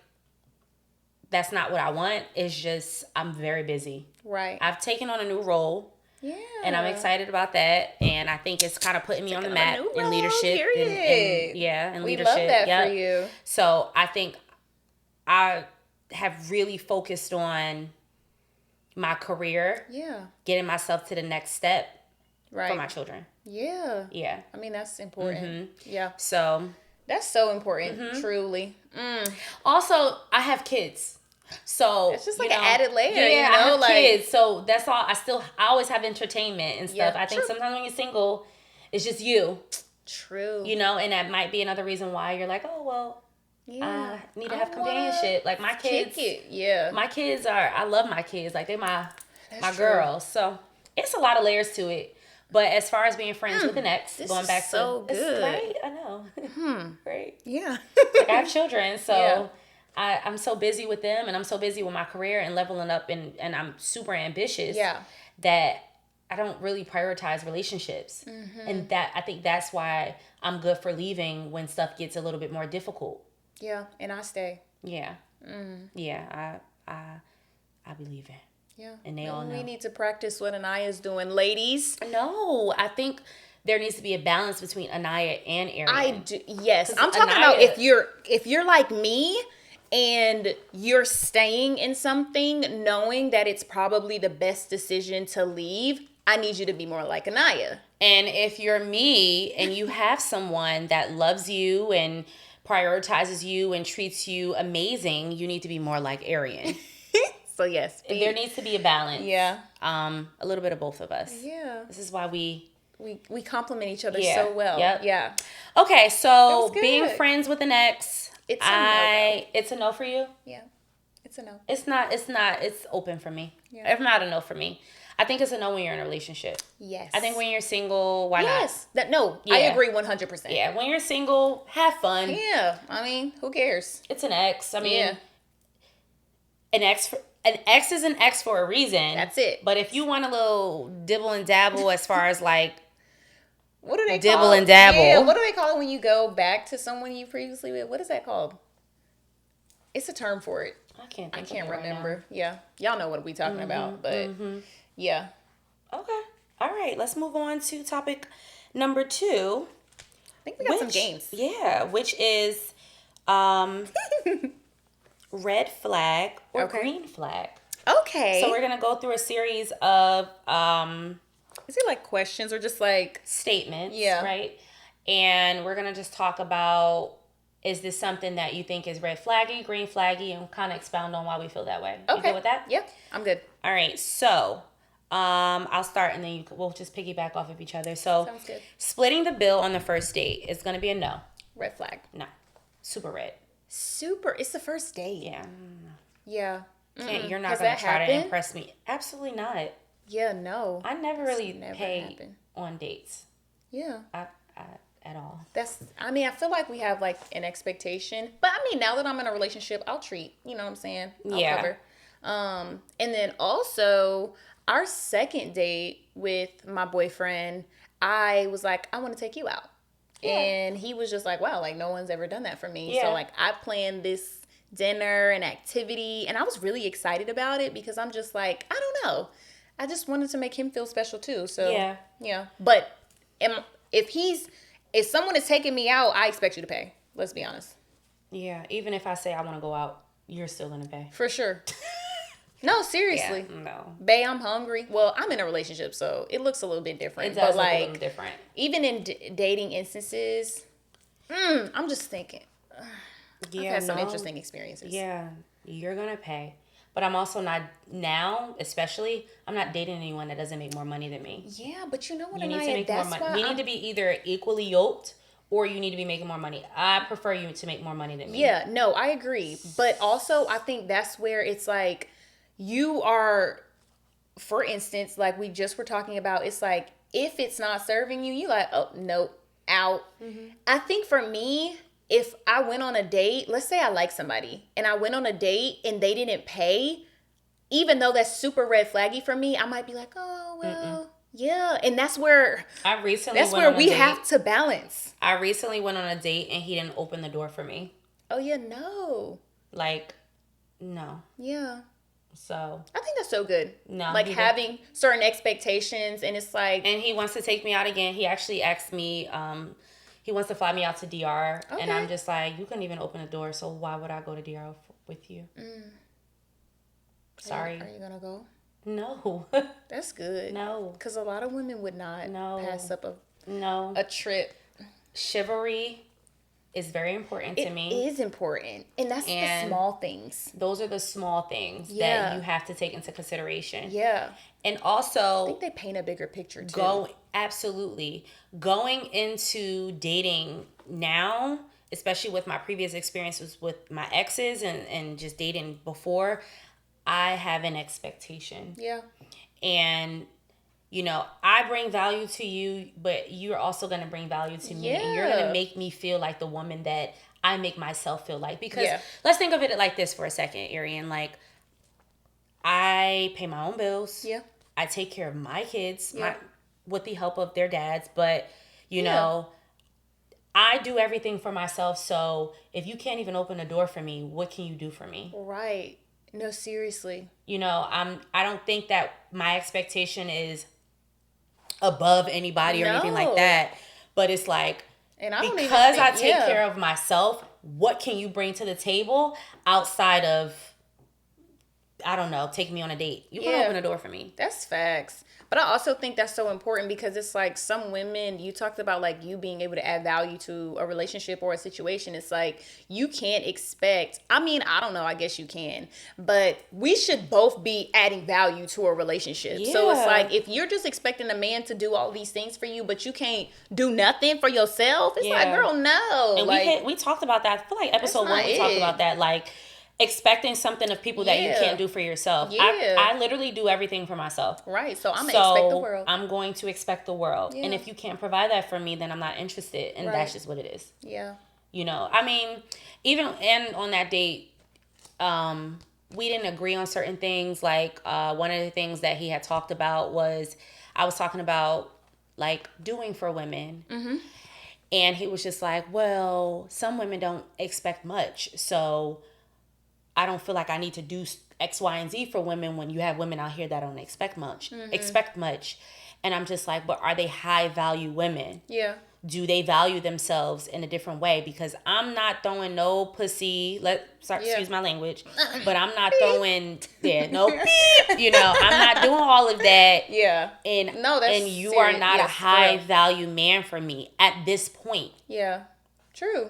that's not what I want. It's just, I'm very busy. Right. I've taken on a new role. Yeah. And I'm excited about that. And I think it's kind of putting me on the map in leadership. And we leadership. Love that for you. So I think I have really focused on my career. Yeah. Getting myself to the next step for my children. Yeah. Yeah. I mean, that's important. Yeah. So. That's so important, truly. Also, I have kids. So it's just like an added layer. Yeah, I have kids. So that's all. I always have entertainment and stuff. I think sometimes when you're single, it's just you. True. And that might be another reason why you're like, oh, well, I need to have companionship. Like my kids. My kids I love my kids. Like they're my girls. So it's a lot of layers to it. But as far as being friends with an ex, going back so to good. Right? I know. Right? Yeah. Like I have children, so I'm so busy with them, and I'm so busy with my career and leveling up, and I'm super ambitious. Yeah. That I don't really prioritize relationships, and that I think that's why I'm good for leaving when stuff gets a little bit more difficult. Yeah, and I stay. Yeah. Yeah. I be leaving. Yeah. And they all know. We need to practice what Anaya's doing. Ladies. No, I think there needs to be a balance between Anaya and Arian. I do. Yes. I'm talking about if you're like me and you're staying in something knowing that it's probably the best decision to leave, I need you to be more like Anaya. And if you're me and you have someone that loves you and prioritizes you and treats you amazing, you need to be more like Arian. So yes, there needs to be a balance. Yeah. A little bit of both of us. Yeah. This is why we complement each other so well. Yep. Yeah. Okay, so being friends with an ex, it's a no. It's a no for you? Yeah. It's a no. It's not, it's open for me. Yeah. It's not a no for me. I think it's a no when you're in a relationship. Yes. I think when you're single, why not? Yes. I agree 100%. Yeah, when you're single, have fun. Yeah. I mean, who cares? It's an ex. I mean, an ex is an ex for a reason. That's it. But if you want a little dibble and dabble as far as like, what do they dibble and dabble? Yeah, what do they call it when you go back to someone you previously with? What is that called? It's a term for it. I can't remember. Right, yeah. Y'all know what we talking about, but yeah. Okay. All right. Let's move on to topic number 2. I think we got some games. Yeah, which is red flag or green flag. Okay. So we're going to go through a series of is it like questions or just like statements, right? And we're going to just talk about, is this something that you think is red flaggy, green flaggy, and kind of expound on why we feel that way. Okay. You good with that? Yeah, I'm good. All right. So I'll start and then we'll just piggyback off of each other. So sounds good. Splitting the bill on the first date is going to be a no. Red flag. No. Super red. It's the first date. Yeah. Yeah. You're not going to try to impress me. Absolutely not. Yeah, no. I never really pay on dates. Yeah. At all. I feel like we have like an expectation. But I mean, now that I'm in a relationship, I'll treat. You know what I'm saying? I'll cover. And then also, our second date with my boyfriend, I was like, I want to take you out. And he was just like, wow, like no one's ever done that for me. So like I planned this dinner and activity, and I was really excited about it because I'm just like, I don't know. I just wanted to make him feel special too. So yeah. But if someone is taking me out, I expect you to pay. Let's be honest. Yeah, even if I say I want to go out, you're still gonna pay. For sure. No, seriously. Yeah, no. Bae, I'm hungry. Well, I'm in a relationship, so it looks a little bit different. It does look a little different. Even in dating instances, I'm just thinking. I've had some interesting experiences. Yeah, you're gonna pay. But I'm also not now, especially. I'm not dating anyone that doesn't make more money than me. Yeah, but you know what? You need to make more money. We need to be either equally yoked, or you need to be making more money. I prefer you to make more money than me. Yeah, no, I agree. But also, I think that's where it's like you are. For instance, like we just were talking about, it's like if it's not serving you, you like, oh no, out. I think for me, if I went on a date, let's say I like somebody and I went on a date and they didn't pay, even though that's super red flaggy for me, I might be like, oh, well, yeah. And that's where we have to balance. I recently went on a date and he didn't open the door for me. Oh, yeah, no. Like, no. Yeah. So I think that's so good. No. Like having certain expectations, and it's like. And he wants to take me out again. He actually asked me, he wants to fly me out to DR. Okay. And I'm just like, you couldn't even open the door, so why would I go to DR with you? Sorry. Are you going to go? No. That's good. No. Because a lot of women would not pass up a trip. Chivalry is very important to me. It is important. And that's the small things. Those are the small things that you have to take into consideration. Yeah. And also, I think they paint a bigger picture too. Absolutely. Going into dating now, especially with my previous experiences with my exes and just dating before, I have an expectation. Yeah. And, you know, I bring value to you, but you're also going to bring value to me. And you're going to make me feel like the woman that I make myself feel like. Because let's think of it like this for a second, Arian. Like, I pay my own bills. Yeah. I take care of my kids with the help of their dads. But, you know, I do everything for myself. So if you can't even open a door for me, what can you do for me? Right. No, seriously. You know, I don't think that my expectation is above anybody or anything like that. But it's like, and I take care of myself, what can you bring to the table outside of, I don't know, take me on a date? You can open a door for me. That's facts. But I also think that's so important because it's like some women, you talked about like you being able to add value to a relationship or a situation. It's like you can't expect, I mean, I don't know, I guess you can, but we should both be adding value to a relationship. Yeah. So it's like if you're just expecting a man to do all these things for you, but you can't do nothing for yourself, it's like, girl, no. And like, we talked about that. I feel like episode 1 we talked about that. Like, expecting something of people that you can't do for yourself. Yeah. I literally do everything for myself. Right. So I'm going to expect the world. I'm going to expect the world. Yeah. And if you can't provide that for me, then I'm not interested. And that's just what it is. Yeah. You know, I mean, even on that date, we didn't agree on certain things. Like one of the things that he had talked about was, I was talking about like doing for women. Mm-hmm. And he was just like, well, some women don't expect much. So I don't feel like I need to do X, Y, and Z for women when you have women out here that don't expect much. And I'm just like, but are they high value women? Yeah. Do they value themselves in a different way? Because I'm not throwing no pussy. Excuse my language, but I'm not throwing no beep. You know, I'm not doing all of that. Yeah. And you are not a high value man for me at this point. Yeah. True.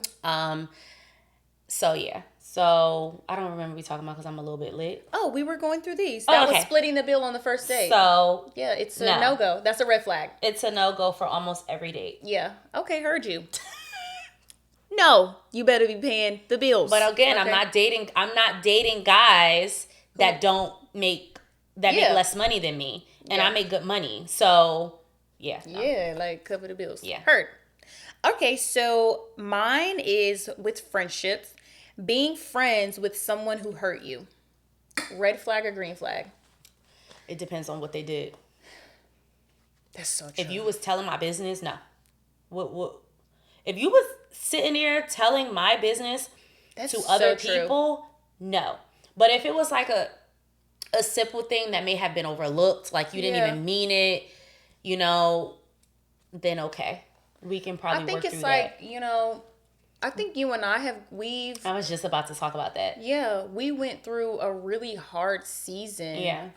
So yeah. So, I don't remember we talking about because I'm a little bit lit. Oh, we were going through these. That was splitting the bill on the first date. So, yeah, it's a no-go. That's a red flag. It's a no-go for almost every date. Yeah. Okay, heard you. No, you better be paying the bills. But again, I'm not dating guys that make less money than me. And I make good money. So, yeah. No. Yeah, like cover the bills. Yeah. Heard. Okay, so mine is with friendships. Being friends with someone who hurt you. Red flag or green flag? It depends on what they did. That's so true. If you was telling my business, no. What If you was sitting there telling my business to other people, no. But if it was like a simple thing that may have been overlooked, like you didn't even mean it, you know, then okay. We can probably work through that. I think it's like, you know, I think you and I I was just about to talk about that. Yeah, we went through a really hard season. Yeah.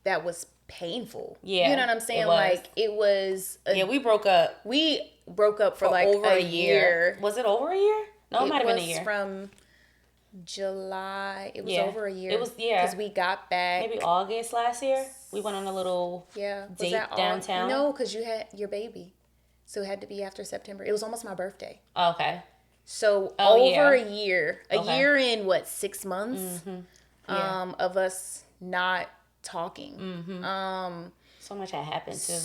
That was painful. Yeah. You know what I'm saying? Like, it was... we broke up. We broke up for like over a year. Was it over a year? No, it might have been a year. It was from July. It was over a year. It was, because we got back. Maybe August last year. We went on a little date downtown. No, because you had your baby. So it had to be after September. It was almost my birthday. Okay. So over a year. A year in, 6 months of us not talking. Mm-hmm. So much had happened too.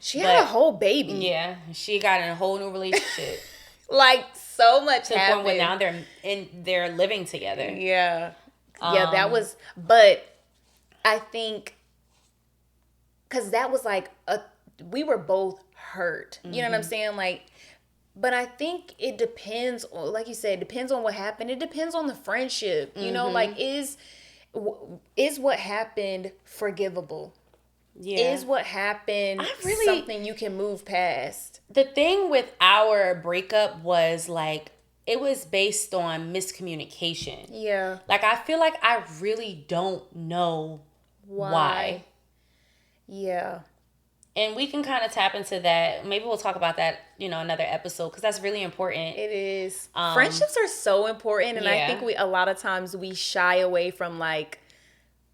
She had a whole baby. Yeah. She got in a whole new relationship. Like, so much to happened. the point where now they're living together. Yeah. Yeah, that was... But I think... Because that was like... we were both hurt. You know what I'm saying? Like... But I think it depends, like you said, it depends on what happened. It depends on the friendship. You know, like, is what happened forgivable? Yeah. Is what happened something you can move past? The thing with our breakup was, like, it was based on miscommunication. Yeah. Like, I feel like I really don't know why. Yeah. And we can kind of tap into that. Maybe we'll talk about that, another episode, because that's really important. It is. Friendships are so important, and I think a lot of times we shy away from, like,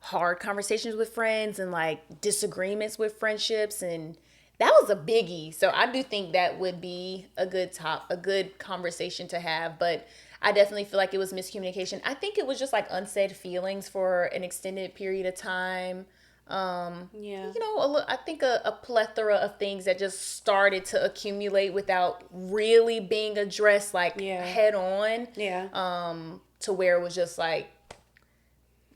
hard conversations with friends and, like, disagreements with friendships, and that was a biggie. So I do think that would be a good conversation to have, but I definitely feel like it was miscommunication. I think it was just, like, unsaid feelings for an extended period of time. I think a plethora of things that just started to accumulate without really being addressed, like, head on. Yeah. To where it was just like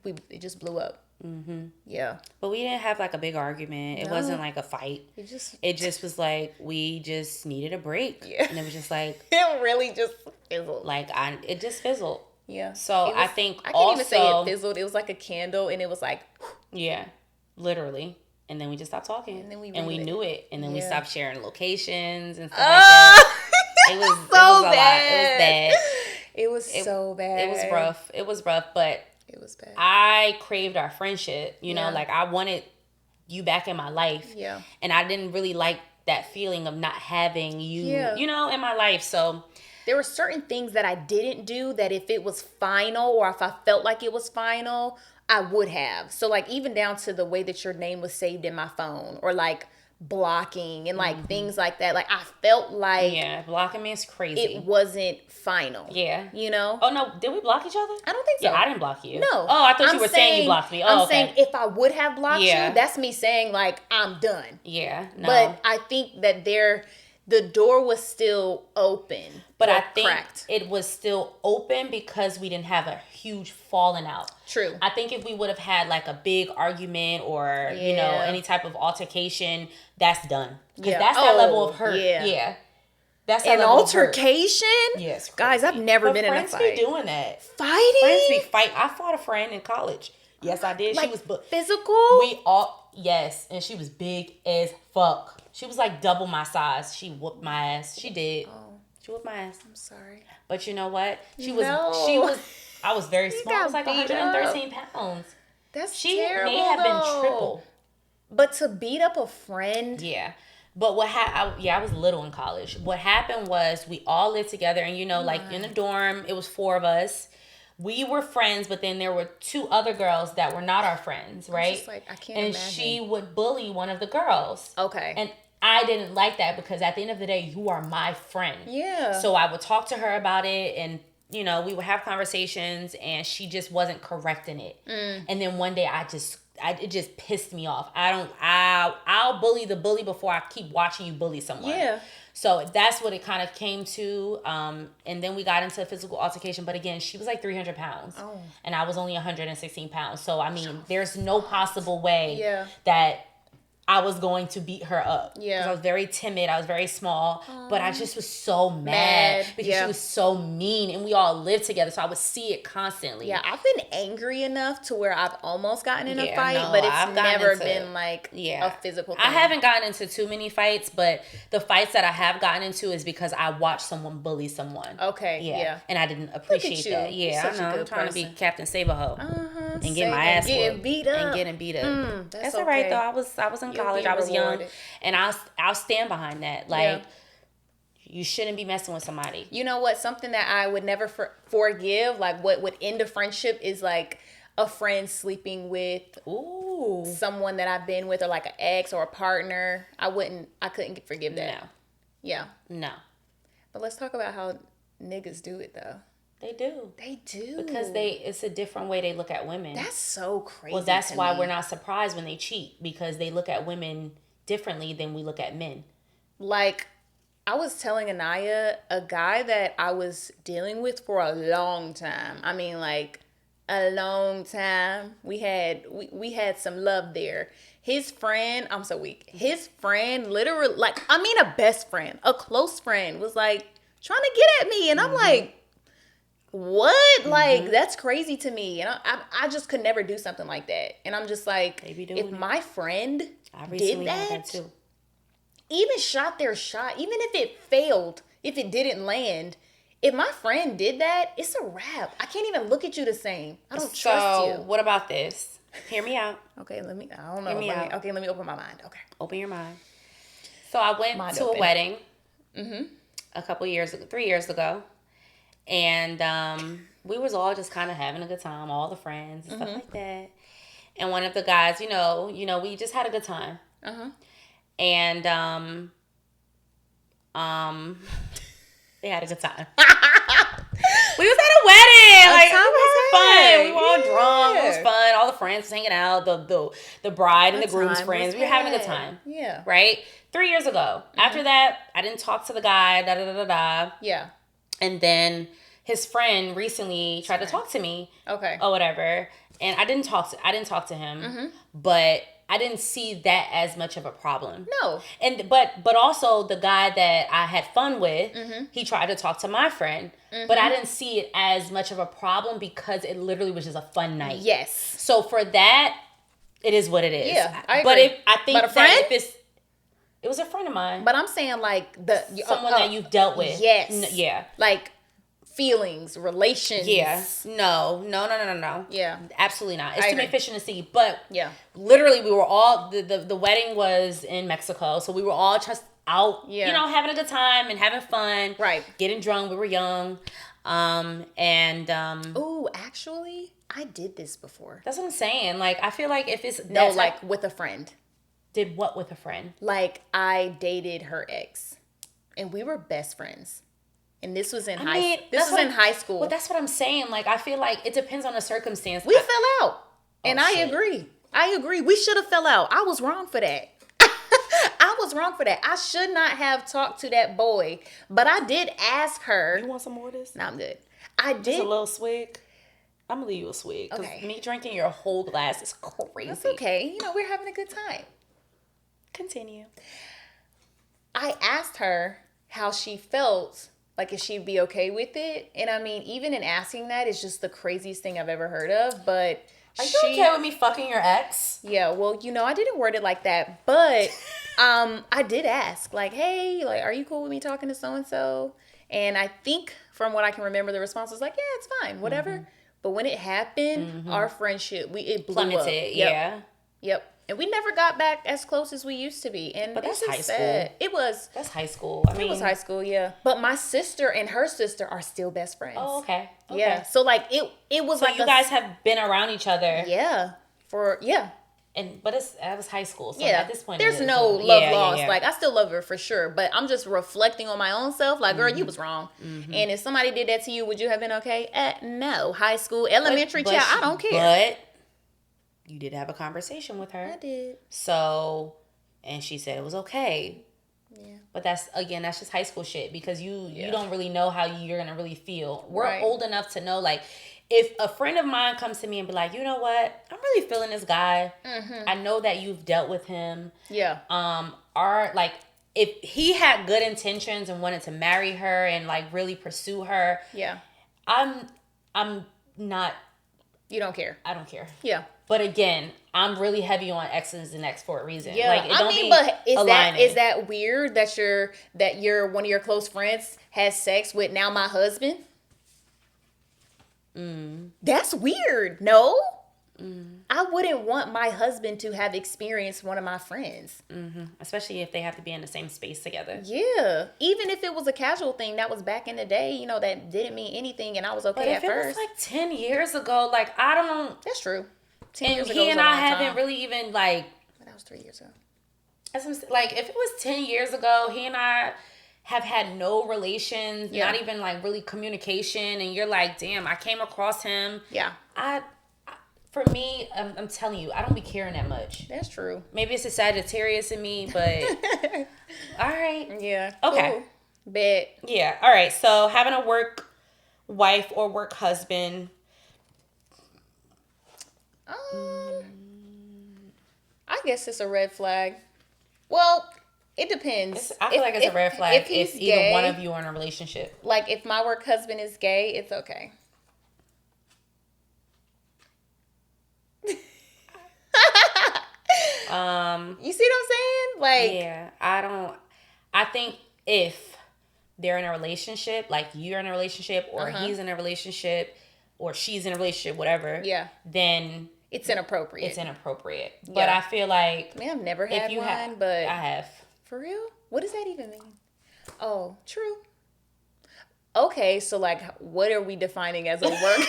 it just blew up. Mm-hmm. Yeah. But we didn't have, like, a big argument. It wasn't like a fight. It just was like we just needed a break. Yeah. And it was just like it really just fizzled. Like it just fizzled. Yeah. So I think I can't even say it fizzled. It was like a candle, and it was like yeah. Literally. And then we just stopped talking. And then we knew it. And then we stopped sharing locations and stuff like that. It was so bad. It was so bad. It was rough. But it was bad. I craved our friendship. Like, I wanted you back in my life. Yeah. And I didn't really like that feeling of not having you, in my life. So there were certain things that I didn't do that if it was final, or if I felt like it was final, I would have. So, like, even down to the way that your name was saved in my phone, or, like, blocking and, like, things like that. Like, I felt like... Yeah, blocking me is crazy. It wasn't final. Yeah. You know? Oh, no. Did we block each other? I don't think so. Yeah, I didn't block you. No. Oh, I thought you were saying you blocked me. Oh, I'm saying if I would have blocked you, that's me saying, like, I'm done. Yeah. No. But I think that the door was still open. But I think it was still open because we didn't have a huge falling out. True. I think if we would have had, like, a big argument or, any type of altercation, that's done. Because that's that level of hurt. Yeah. That's that level altercation? Of hurt. Yes. Guys, I've never been in a fight. Friends be doing that. Fighting? Friends be fighting. I fought a friend in college. Yes, I did. Like, she was physical? Yes. And she was big as fuck. She was like double my size. She whooped my ass. She did. Oh. She whooped my ass. I'm sorry. But you know what? I was very small. I was like 113 pounds. That's She terrible, may have been triple. But to beat up a friend? Yeah. But I was little in college. What happened was we all lived together, and like in the dorm, it was 4 of us. We were friends, but then there were 2 other girls that were not our friends, right? Just like, I can't imagine. And she would bully one of the girls. Okay. And I didn't like that because at the end of the day, you are my friend. Yeah. So I would talk to her about it, and we would have conversations, and she just wasn't correcting it. And then one day it just pissed me off. I'll bully the bully before I keep watching you bully someone. Yeah. So that's what it kind of came to. And then we got into a physical altercation. But again, she was like 300 pounds. Oh. And I was only 116 pounds. So, I mean, there's no possible way that I was going to beat her up. Yeah. Because I was very timid. I was very small. But I just was so mad because she was so mean. And we all lived together. So I would see it constantly. Yeah, I've been angry enough to where I've almost gotten in a fight. But it's never been like a physical thing. I haven't gotten into too many fights. But the fights that I have gotten into is because I watched someone bully someone. Okay, yeah. And I didn't appreciate that. Yeah, I know. I'm trying to be Captain Save-A-Ho. And get my ass whooped. Getting beat up. That's all right, though. I was in college. I was young. And I'll stand behind that. Like, you shouldn't be messing with somebody. You know what? Something that I would never forgive, like what would end a friendship, is like a friend sleeping with someone that I've been with, or like an ex or a partner. I couldn't forgive that. No. Yeah. No. But let's talk about how niggas do it, though. They do. They do. Because it's a different way they look at women. That's so crazy. Well, that's why we're not surprised when they cheat, because they look at women differently than we look at men. Like, I was telling Anaya, a guy that I was dealing with for a long time. I mean, like, a long time. We had some love there. His friend, I'm so weak. His friend literally, like, I mean, a best friend, a close friend, was like trying to get at me. And I'm like, what? Like, that's crazy to me. And I just could never do something like that. And I'm just like, if my friend did that too, even shot their shot, even if it failed, if it didn't land, if my friend did that, it's a wrap. I can't even look at you the same. I don't trust you. What about this? Hear me out. Okay, I don't know. Let me open my mind. Okay. Open your mind. So I went to a wedding a couple years ago, 3 years ago. And we was all just kind of having a good time, all the friends and stuff like that. And one of the guys, we just had a good time. And they had a good time. We was at a wedding. Like, we were fun. We were all drunk. It was fun. All the friends was hanging out. The bride and the groom's friends. We were having a good time. Yeah. Right? 3 years ago. After that, I didn't talk to the guy. Yeah. And then his friend recently tried to talk to me. Okay. Or whatever. And I didn't talk to him. But I didn't see that as much of a problem. No. And but also the guy that I had fun with, he tried to talk to my friend. But I didn't see it as much of a problem because it literally was just a fun night. Yes. So for that, it is what it is. Yeah, I agree. But it was a friend of mine. But I'm saying like someone that you've dealt with. Yes. Yeah. Like feelings, relations. Yeah. No. Yeah. Absolutely not. It's too many fish in the sea. But literally we were all the wedding was in Mexico, so we were all just out, having a good time and having fun. Right. Getting drunk. We were young. Ooh, actually, I did this before. That's what I'm saying. Like, I feel like if it's with a friend. Did what with a friend? Like, I dated her ex, and we were best friends. And this was in high school. Well, that's what I'm saying. Like, I feel like it depends on the circumstance. We fell out, and I agree. We should have fell out. I was wrong for that. I should not have talked to that boy, but I did ask her. You want some more of this? No, I'm good. I did. Just a little swig. I'm gonna leave you a swig. Okay. Me drinking your whole glass is crazy. That's okay. We're having a good time. Continue. I asked her how she felt, like if she'd be okay with it. And I mean, even in asking that, it's just the craziest thing I've ever heard of. But are you okay with me fucking your ex? Yeah, well, I didn't word it like that, but I did ask, like, hey, like, are you cool with me talking to so-and-so? And I think from what I can remember, the response was like, yeah, it's fine, whatever. But when it happened, our friendship, it blew plummeted, up. Yep. And we never got back as close as we used to be. And but that's high school. Sad. That's high school. It was high school, yeah. But my sister and her sister are still best friends. Oh, okay. Yeah. So like it was so like you guys have been around each other. Yeah. But that was high school. So yeah. At this point, there's no love lost. Yeah. Like I still love her for sure. But I'm just reflecting on my own self. Like, girl, you was wrong. And if somebody did that to you, would you have been okay? No. High school, elementary child, I don't care. But you did have a conversation with her. I did. So, and she said it was okay. Yeah. But that's just high school shit because you don't really know how you're going to really feel. We're old enough to know, like, if a friend of mine comes to me and be like, you know what, I'm really feeling this guy. Mm-hmm. I know that you've dealt with him. Yeah. If he had good intentions and wanted to marry her and like really pursue her. Yeah. I'm not. You don't care. I don't care. Yeah. But again, I'm really heavy on Exes and X for a reason. Yeah. Like, but is that weird that your one of your close friends has sex with now my husband? That's weird. No. I wouldn't want my husband to have experienced one of my friends. Mm-hmm. Especially if they have to be in the same space together. Yeah. Even if it was a casual thing that was back in the day, you know, that didn't mean anything and I was okay at first. But if it was like 10 years ago, like, I don't... That's true. 10 years ago he and I haven't really even, like... That was 3 years ago. Like, if it was 10 years ago, he and I have had no relations, not even, like, really communication, and you're like, damn, I came across him. Yeah. For me, I'm telling you, I don't be caring that much. That's true. Maybe it's a Sagittarius in me, but all right. Yeah. Okay. Cool. Bet. Yeah. All right. So having a work wife or work husband. I guess it's a red flag. Well, it depends. I feel like it's a red flag if either gay, one of you are in a relationship. Like if my work husband is gay, it's okay. You see what I'm saying? Like, yeah, I think if they're in a relationship, like you're in a relationship or he's in a relationship or she's in a relationship, whatever, then it's inappropriate. It's inappropriate. Yeah. But I feel like... Man, I've never had one, but... I have. For real? What does that even mean? Oh, true. Okay, so like, what are we defining as a work?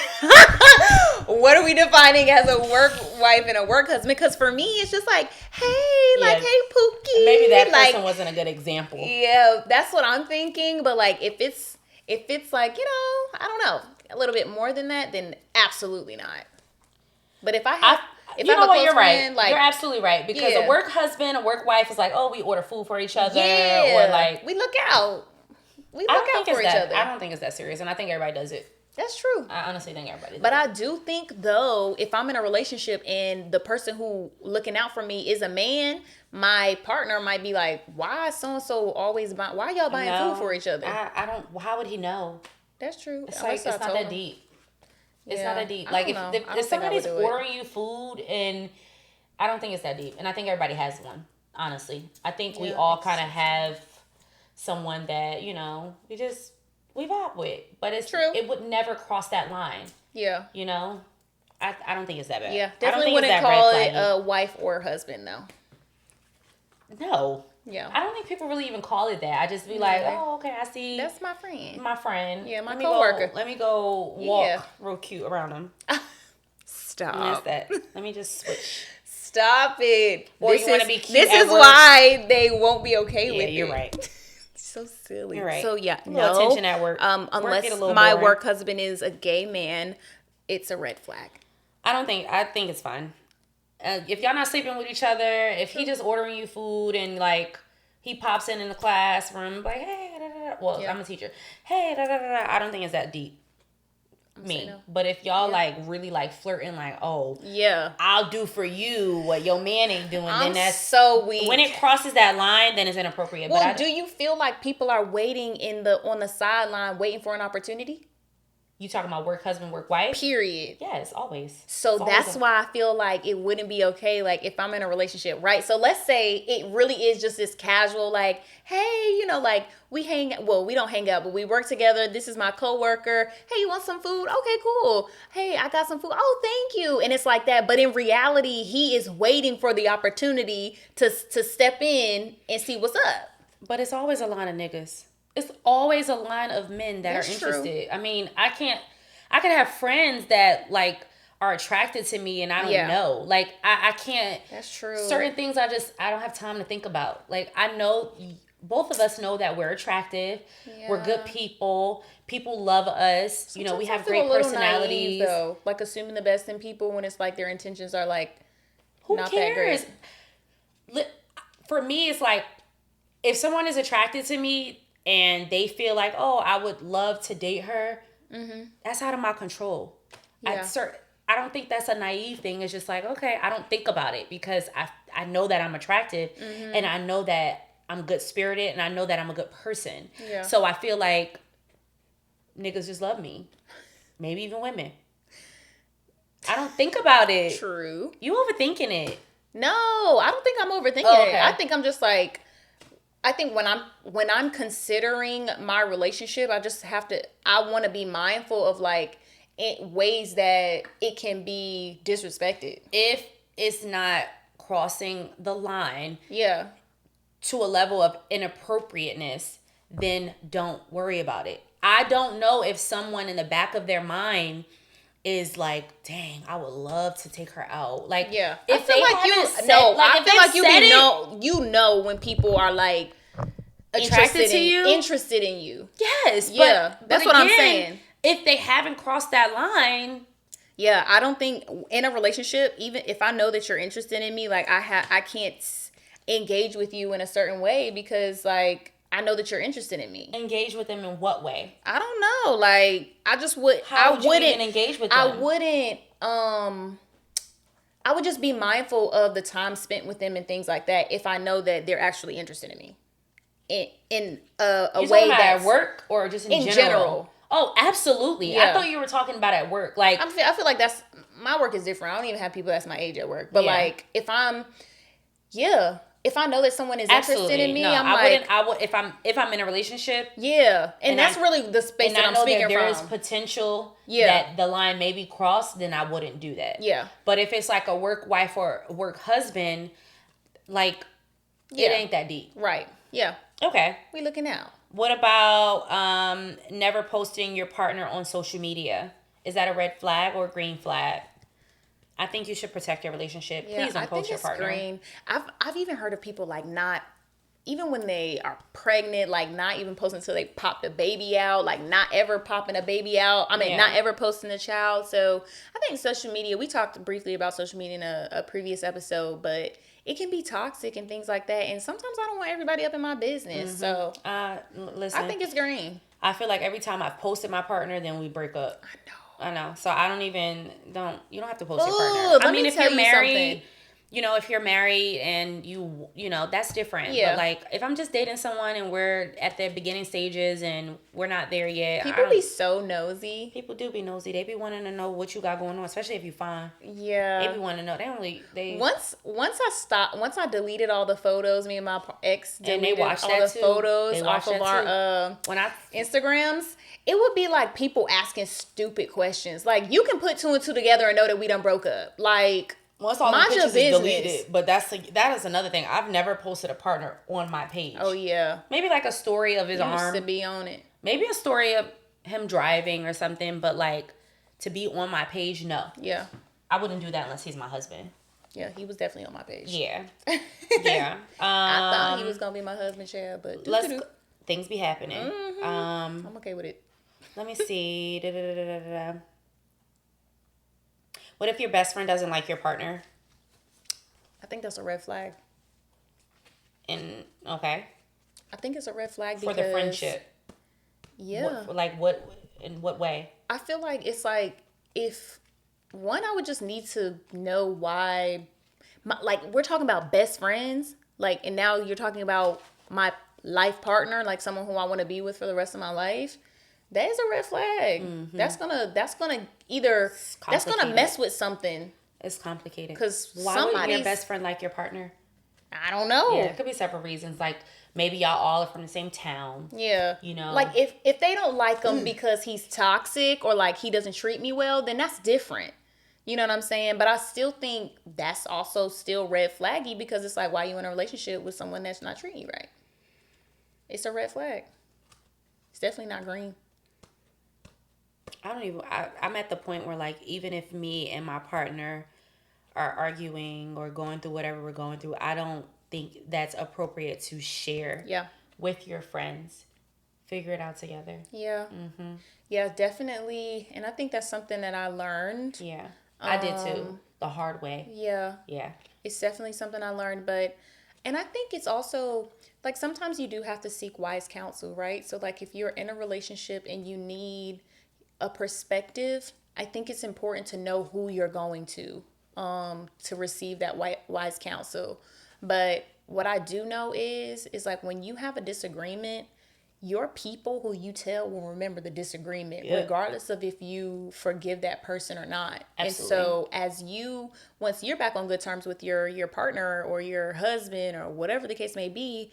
What are we defining as a work wife and a work husband? Because for me, it's just like, hey, like, hey, Pookie. Maybe that person wasn't a good example. Yeah, that's what I'm thinking. But like, if it's like, you know, I don't know, a little bit more than that, then absolutely not. But if I have, you're right. Like, you're absolutely right because a work husband, a work wife is like, oh, we order food for each other, or like we look out. We look out for each other. I don't think it's that serious, and I think everybody does it. That's true. I honestly think everybody does. But I do think, though, if I'm in a relationship and the person who looking out for me is a man, my partner might be like, why is so-and-so always buying, why y'all buying food for each other? I don't, how would he know? That's true. It's like, it's not that deep. It's not that deep. Like, if somebody's ordering you food, and I don't think it's that deep. And I think everybody has one, honestly. I think we all kind of have someone that, you know, we vibe with. But it's true. It would never cross that line. Yeah. You know? I don't think it's that bad. Yeah. Definitely wouldn't call it a wife or husband, though. No. Yeah. I don't think people really even call it that. I just be like, oh, okay, I see. That's my friend. My friend. Yeah, my coworker. Let me go walk real cute around him. Stop. That. Let me just switch. Stop it. Or you want to be cute. This is why they won't be okay with it. Yeah, you're right. So silly. You're right. So yeah, no attention at work. Unless my work husband is a gay man, it's a red flag. I think it's fine. If y'all not sleeping with each other, if he just ordering you food and like he pops in the classroom like, hey, da, da, da. Well, I'm a teacher. Hey, da, da, da, da. I don't think it's that deep. No. But if y'all like really like flirting, like, oh, I'll do for you what your man ain't doing, then that's so weak. When it crosses that line, then it's inappropriate. Well, but do you feel like people are waiting on the sideline, waiting for an opportunity? You talking about work husband, work wife? Period. Yes, always. So that's why I feel like it wouldn't be okay, like, if I'm in a relationship, right? So let's say it really is just this casual, like, hey, you know, like, we don't hang out, but we work together. This is my coworker. Hey, you want some food? Okay, cool. Hey, I got some food. Oh, thank you. And it's like that. But in reality, he is waiting for the opportunity to step in and see what's up. But it's always a line of niggas. It's always a line of men that are interested. True. I mean, I can have friends that like are attracted to me and I don't know. Like I can't. That's true. Certain things I don't have time to think about. Like I know both of us know that we're attractive. Yeah. We're good people. People love us. Sometimes, you know, we have great personalities. Naive, though. Like assuming the best in people when it's like their intentions are like not cares? That great. For me, it's like if someone is attracted to me and they feel like, oh, I would love to date her, that's out of my control. Yeah. I don't think that's a naive thing. It's just like, okay, I don't think about it because I know that I'm attractive and I know that I'm good spirited and I know that I'm a good person. Yeah. So I feel like niggas just love me. Maybe even women. I don't think about it. True. You overthinking it. No, I don't think I'm overthinking it. I think I'm just like, I think when I'm considering my relationship, I want to be mindful of like ways that it can be disrespected. If it's not crossing the line, yeah, to a level of inappropriateness, then don't worry about it. I don't know if someone in the back of their mind is like, dang, I would love to take her out. Like, yeah, if I feel like you know when people are like attracted to you, interested in you. Yes, yeah, but that's what I'm saying. If they haven't crossed that line, yeah, I don't think in a relationship, even if I know that you're interested in me, like I can't engage with you in a certain way because like I know that you're interested in me. Engage with them in what way? I don't know. Like I just would. How would you even engage with them? I wouldn't. I would just be mindful of the time spent with them and things like that if I know that they're actually interested in me. In a way that's at work or just in general. Oh, absolutely. Yeah. I thought you were talking about at work. Like I feel like that's my work is different. I don't even have people that's my age at work. But like if I know that someone is interested in me, if I'm in a relationship. Yeah. And that's really the space that I'm speaking from. There is potential that the line may be crossed, then I wouldn't do that. Yeah. But if it's like a work wife or work husband, like it ain't that deep. Right. Yeah. Okay. We looking out. What about never posting your partner on social media? Is that a red flag or a green flag? I think you should protect your relationship. Yeah, please don't post your partner. Green. I've even heard of people like not, even when they are pregnant, like not even posting until they pop the baby out, like not ever popping a baby out. I mean, not ever posting a child. So I think social media, we talked briefly about social media in a previous episode, but it can be toxic and things like that. And sometimes I don't want everybody up in my business. Mm-hmm. So listen, I think it's green. I feel like every time I've posted my partner, then we break up. I know. So I you don't have to post your partner. I mean, if you're married, if you're married and you that's different. Yeah. But like if I'm just dating someone and we're at the beginning stages and we're not there yet. People be so nosy. People do be nosy. They be wanting to know what you got going on, especially if you fine. Yeah. They be wanting to know. Once I deleted all the photos, me and my ex deleted and they watched all the photos off of our Instagrams. It would be like people asking stupid questions. Like you can put 2 and 2 together and know that we done broke up. Like once all the pictures is deleted, but that is another thing. I've never posted a partner on my page. Oh yeah, maybe like a story of his arm. Used to be on it. Maybe a story of him driving or something. But like to be on my page, no. Yeah, I wouldn't do that unless he's my husband. Yeah, he was definitely on my page. Yeah, yeah. I thought he was gonna be my husband, child, but things be happening. Mm-hmm. I'm okay with it. Let me see. What if your best friend doesn't like your partner? I think that's a red flag. Okay. I think it's a red flag for the friendship. Yeah. In what way? I feel like it's like if I would just need to know why. We're talking about best friends, and now you're talking about my life partner, like someone who I want to be with for the rest of my life. That is a red flag. Mm-hmm. That's gonna mess with something. It's complicated. Because why would your best friend like your partner? I don't know. Yeah, it could be several reasons. Like maybe y'all all are from the same town. Yeah. Like if they don't like him because he's toxic or like he doesn't treat me well, then that's different. You know what I'm saying? But I still think that's also still red flaggy because it's like, why are you in a relationship with someone that's not treating you right? It's a red flag. It's definitely not green. I'm at the point where like even if me and my partner are arguing or going through whatever we're going through, I don't think that's appropriate to share with your friends. Figure it out together. Yeah. Mm-hmm. Yeah, definitely. And I think that's something that I learned. Yeah. I did too. The hard way. Yeah. Yeah. It's definitely something I learned, and I think it's also like sometimes you do have to seek wise counsel, right? So like if you're in a relationship and you need a perspective I think it's important to know who you're going to receive that wise counsel. But what I do know is like when you have a disagreement, your people who you tell will remember the disagreement, regardless of if you forgive that person or not. Absolutely. And so once you're back on good terms with your partner or your husband or whatever the case may be,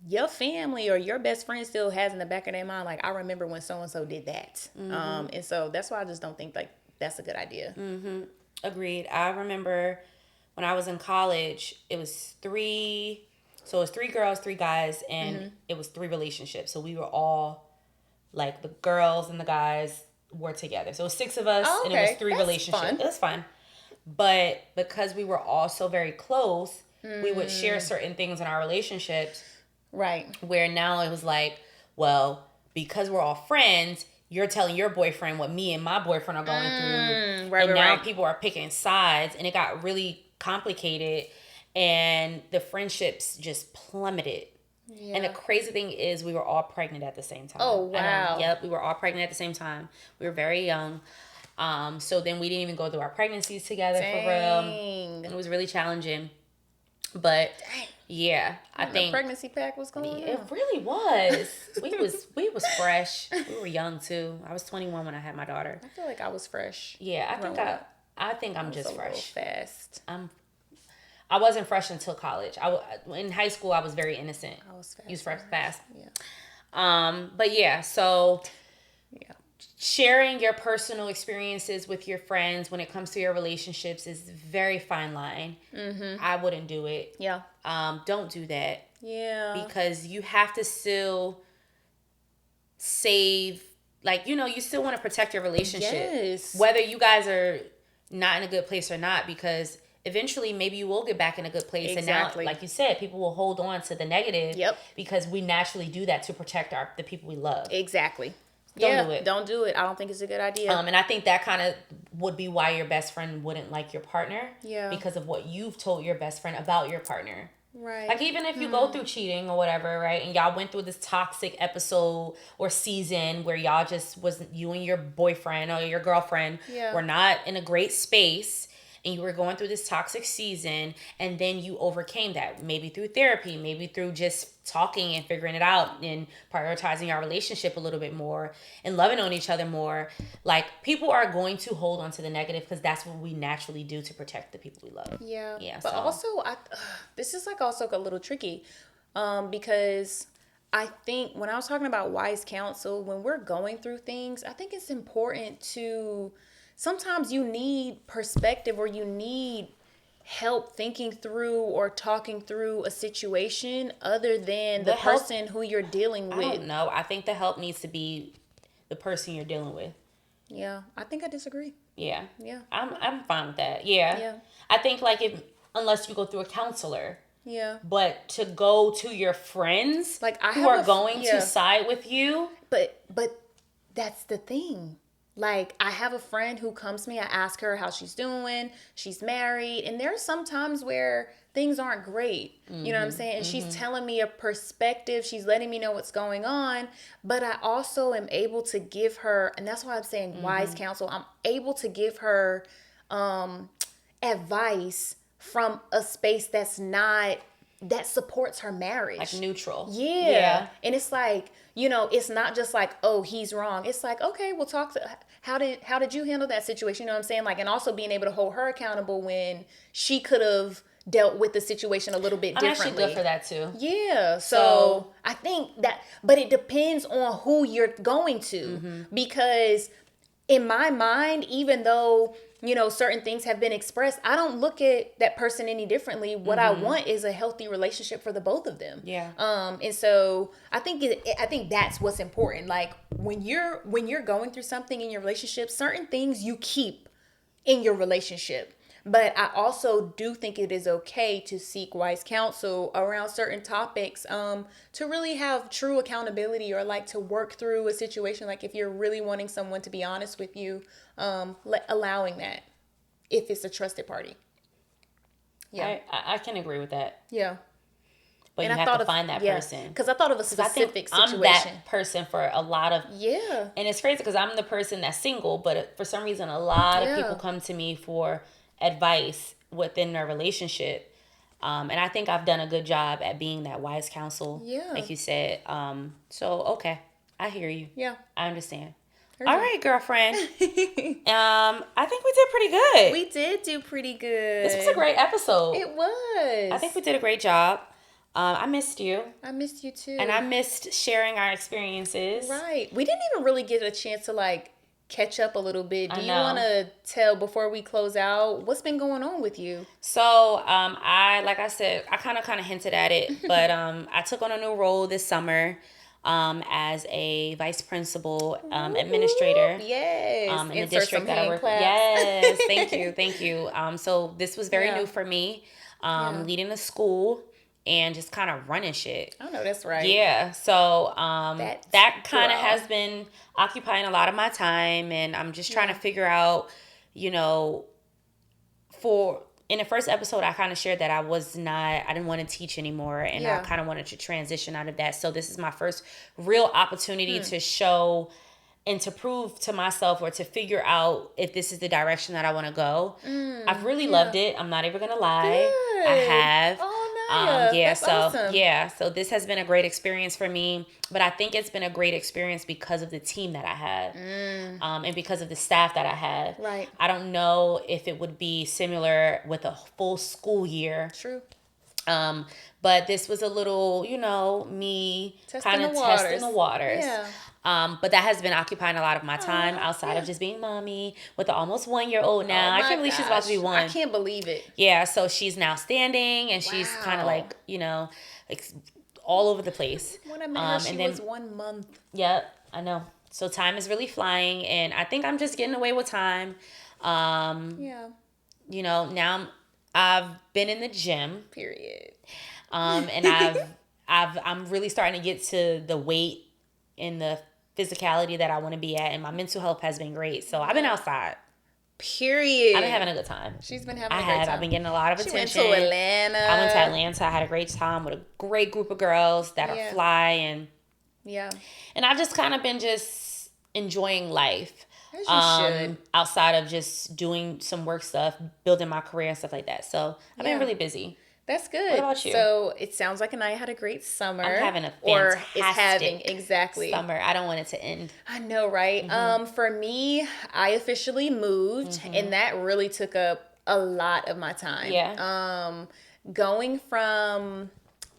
your family or your best friend still has in the back of their mind, like, I remember when so-and-so did that. And so that's why I just don't think like that's a good idea. Agreed. I remember when I was in college, it was three girls, three guys, and it was 3 relationships. So we were all, like, the girls and the guys were together. So it was 6 of us, and it was 3 relationships. Fun. It was fun. But because we were all so very close, we would share certain things in our relationships. Right. Where now it was like, well, because we're all friends, you're telling your boyfriend what me and my boyfriend are going through. Right, and now people are picking sides, and it got really complicated, and the friendships just plummeted. Yeah. And the crazy thing is we were all pregnant at the same time. Oh, wow. Yep, we were all pregnant at the same time. We were very young. So then we didn't even go through our pregnancies together. Dang. For real. It was really challenging. But yeah, I think the pregnancy pack was going on. It really was. we was fresh. We were young too. I was 21 when I had my daughter. I feel like I was think I'm just fresh. Fast. I wasn't fresh until college. In high school I was very innocent. I was fast. You was fresh fast. Yeah. But yeah, so yeah. Sharing your personal experiences with your friends when it comes to your relationships is a very fine line. I wouldn't do it. Yeah. Don't do that. Yeah. Because you have to still save, like, you still want to protect your relationship. Yes. Whether you guys are not in a good place or not, because eventually maybe you will get back in a good place. Exactly. And now, like you said, people will hold on to the negative. Yep. Because we naturally do that to protect the people we love. Exactly. Don't do it. Don't do it. I don't think it's a good idea. And I think that kind of would be why your best friend wouldn't like your partner. Yeah. Because of what you've told your best friend about your partner. Right. Like, even if you go through cheating or whatever, right? And y'all went through this toxic episode or season where y'all you and your boyfriend or your girlfriend were not in a great space, and you were going through this toxic season, and then you overcame that, maybe through therapy, maybe through just talking and figuring it out and prioritizing our relationship a little bit more and loving on each other more. Like, people are going to hold on to the negative because that's what we naturally do to protect the people we love. Yeah. But also, this is like also a little tricky because I think when I was talking about wise counsel, when we're going through things, I think it's important to... Sometimes you need perspective or you need help thinking through or talking through a situation other than the person who you're dealing with. I don't know. I think the help needs to be the person you're dealing with. Yeah, I think I disagree. Yeah. Yeah. I'm fine with that. Yeah. I think unless you go through a counselor. Yeah. But to go to your friends like who are going to side with you. But that's the thing. Like, I have a friend who comes to me, I ask her how she's doing, she's married, and there's some times where things aren't great, you know what I'm saying? And she's telling me a perspective, she's letting me know what's going on, but I also am able to give her, and that's why I'm saying wise counsel, I'm able to give her advice from a space that supports her marriage. Like neutral. Yeah. And it's like, it's not just like, oh, he's wrong. It's like, okay, we'll talk to... How did you handle that situation? You know what I'm saying? Like, and also being able to hold her accountable when she could have dealt with the situation a little bit differently. I'm actually good for that too. Yeah. So I think that, but it depends on who you're going to, because in my mind, even though, certain things have been expressed, I don't look at that person any differently. What I want is a healthy relationship for the both of them. Yeah. And so I think that's what's important. Like, when you're going through something in your relationship, certain things you keep in your relationship. But I also do think it is okay to seek wise counsel around certain topics, to really have true accountability, or like to work through a situation. Like, if you're really wanting someone to be honest with you, allowing that if it's a trusted party. Yeah, I can agree with that. Yeah. But and you have to find that person. Because I thought of a specific situation. I'm that person for a lot of... Yeah. And it's crazy because I'm the person that's single, but for some reason, a lot of people come to me for advice within their relationship. And I think I've done a good job at being that wise counsel, like you said. So, okay. I hear you. Yeah. I understand. All right, girlfriend. I think we did pretty good. We did do pretty good. This was a great episode. It was. I think we did a great job. I missed you. I missed you too. And I missed sharing our experiences. Right. We didn't even really get a chance to like catch up a little bit. Do you want to tell before we close out what's been going on with you? So, like I said, I kind of hinted at it, but I took on a new role this summer. As a vice principal administrator. Yes. In the district that I work with. Yes. Thank you. So this was very new for me. Leading the school and just kind of running shit. I know that's right. Yeah. So that kind of has been occupying a lot of my time, and I'm just trying to figure out, in the first episode, I kind of shared that I didn't want to teach anymore, and I kind of wanted to transition out of that. So this is my first real opportunity to show and to prove to myself or to figure out if this is the direction that I want to go. I've really loved it. I'm not even going to lie. Good. I have. Oh, no. Awesome. So this has been a great experience for me, but I think it's been a great experience because of the team that I had, and because of the staff that I had. Right. I don't know if it would be similar with a full school year. True. But this was a little, me kind of testing the waters. Yeah. But that has been occupying a lot of my time outside of just being mommy with an almost 1-year-old now. I can't believe she's about to be 1. I can't believe it. Yeah, so she's now standing and she's kind of like, all over the place. When I met her, she was 1 month. Yep, I know. So time is really flying, and I think I'm just getting away with time. Now I've been in the gym. Period. And I'm really starting to get to the weight and the physicality that I want to be at, and my mental health has been great. So I've been outside. Period. I've been having a good time. She's been having a great time. I've been getting a lot of attention. Went to Atlanta. I went to Atlanta. I had a great time with a great group of girls that are fly, and I've just kind of been just enjoying life. As you should. Outside of just doing some work stuff, building my career and stuff like that. So I've been really busy. That's good. What about you? So it sounds like Anaya had a great summer. I'm having a fantastic summer. I don't want it to end. I know, right? Mm-hmm. For me, I officially moved, and that really took up a lot of my time. Yeah. Going from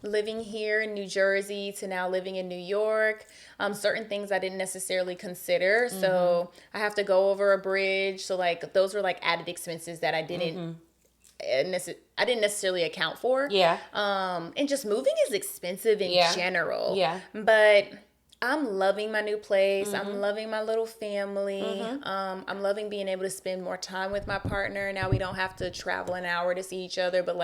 living here in New Jersey to now living in New York, certain things I didn't necessarily consider. So I have to go over a bridge. So like those were like added expenses that I didn't necessarily account for. Yeah. And just moving is expensive in general. Yeah. But I'm loving my new place. I'm loving my little family. I'm loving being able to spend more time with my partner. Now we don't have to travel an hour to see each other, but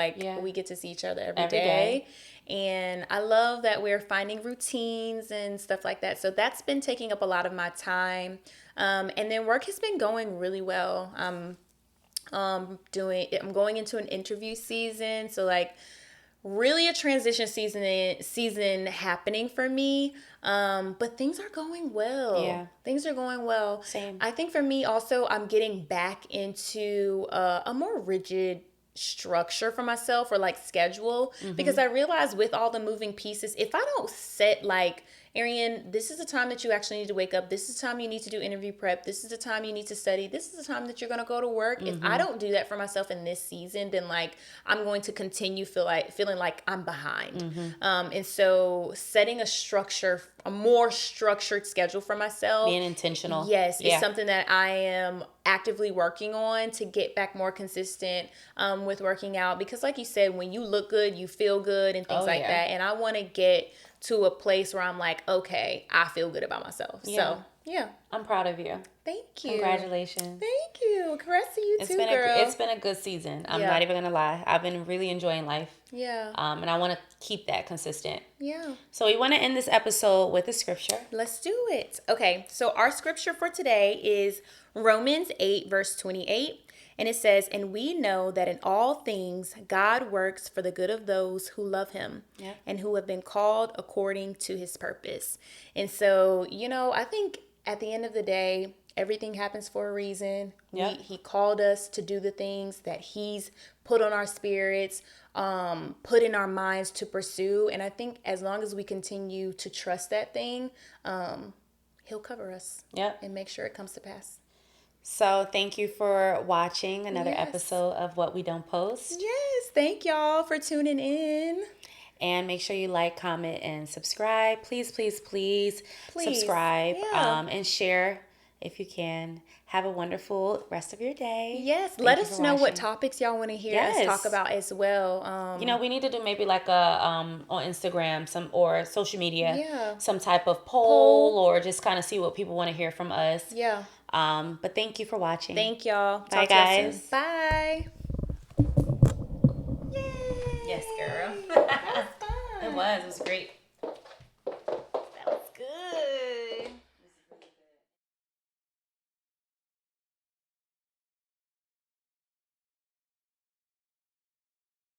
we get to see each other every day. And I love that we're finding routines and stuff like that. So that's been taking up a lot of my time. And then work has been going really well. I'm going into an interview season, so like really a transition season happening for me, but things are going well. Things are going well. Same. I think for me also, I'm getting back into a more rigid structure for myself, or like schedule, because I realize with all the moving pieces, if I don't set like, Arian, this is the time that you actually need to wake up. This is the time you need to do interview prep. This is the time you need to study. This is the time that you're going to go to work. If I don't do that for myself in this season, then like I'm going to continue feeling like I'm behind. And so setting a more structured schedule for myself. Being intentional. Yes, is something that I am actively working on to get back more consistent with working out. Because like you said, when you look good, you feel good and things like that. And I want to get to a place where I'm like, okay, I feel good about myself. So, yeah. I'm proud of you. Thank you. Congratulations. Thank you. Congrats to you too, girl. It's been a good season. I'm not even going to lie. I've been really enjoying life. Yeah. And I want to keep that consistent. Yeah. So we want to end this episode with a scripture. Let's do it. Okay. So our scripture for today is Romans 8, verse 28. And it says, and we know that in all things God works for the good of those who love him and who have been called according to his purpose. And so, I think at the end of the day, everything happens for a reason. He called us to do the things that he's put on our spirits, put in our minds to pursue. And I think as long as we continue to trust that thing, he'll cover us and make sure it comes to pass. So thank you for watching another episode of What We Don't Post. Yes, thank y'all for tuning in. And make sure you like, comment, and subscribe. Please subscribe and share if you can. Have a wonderful rest of your day. Yes, let us know what topics y'all want to hear us talk about as well. We need to do maybe like a on Instagram or social media, some type of poll or just kind of see what people want to hear from us. Yeah. But thank you for watching. Thank y'all. Bye, guys. Bye. Yay. Yes, girl. It was great.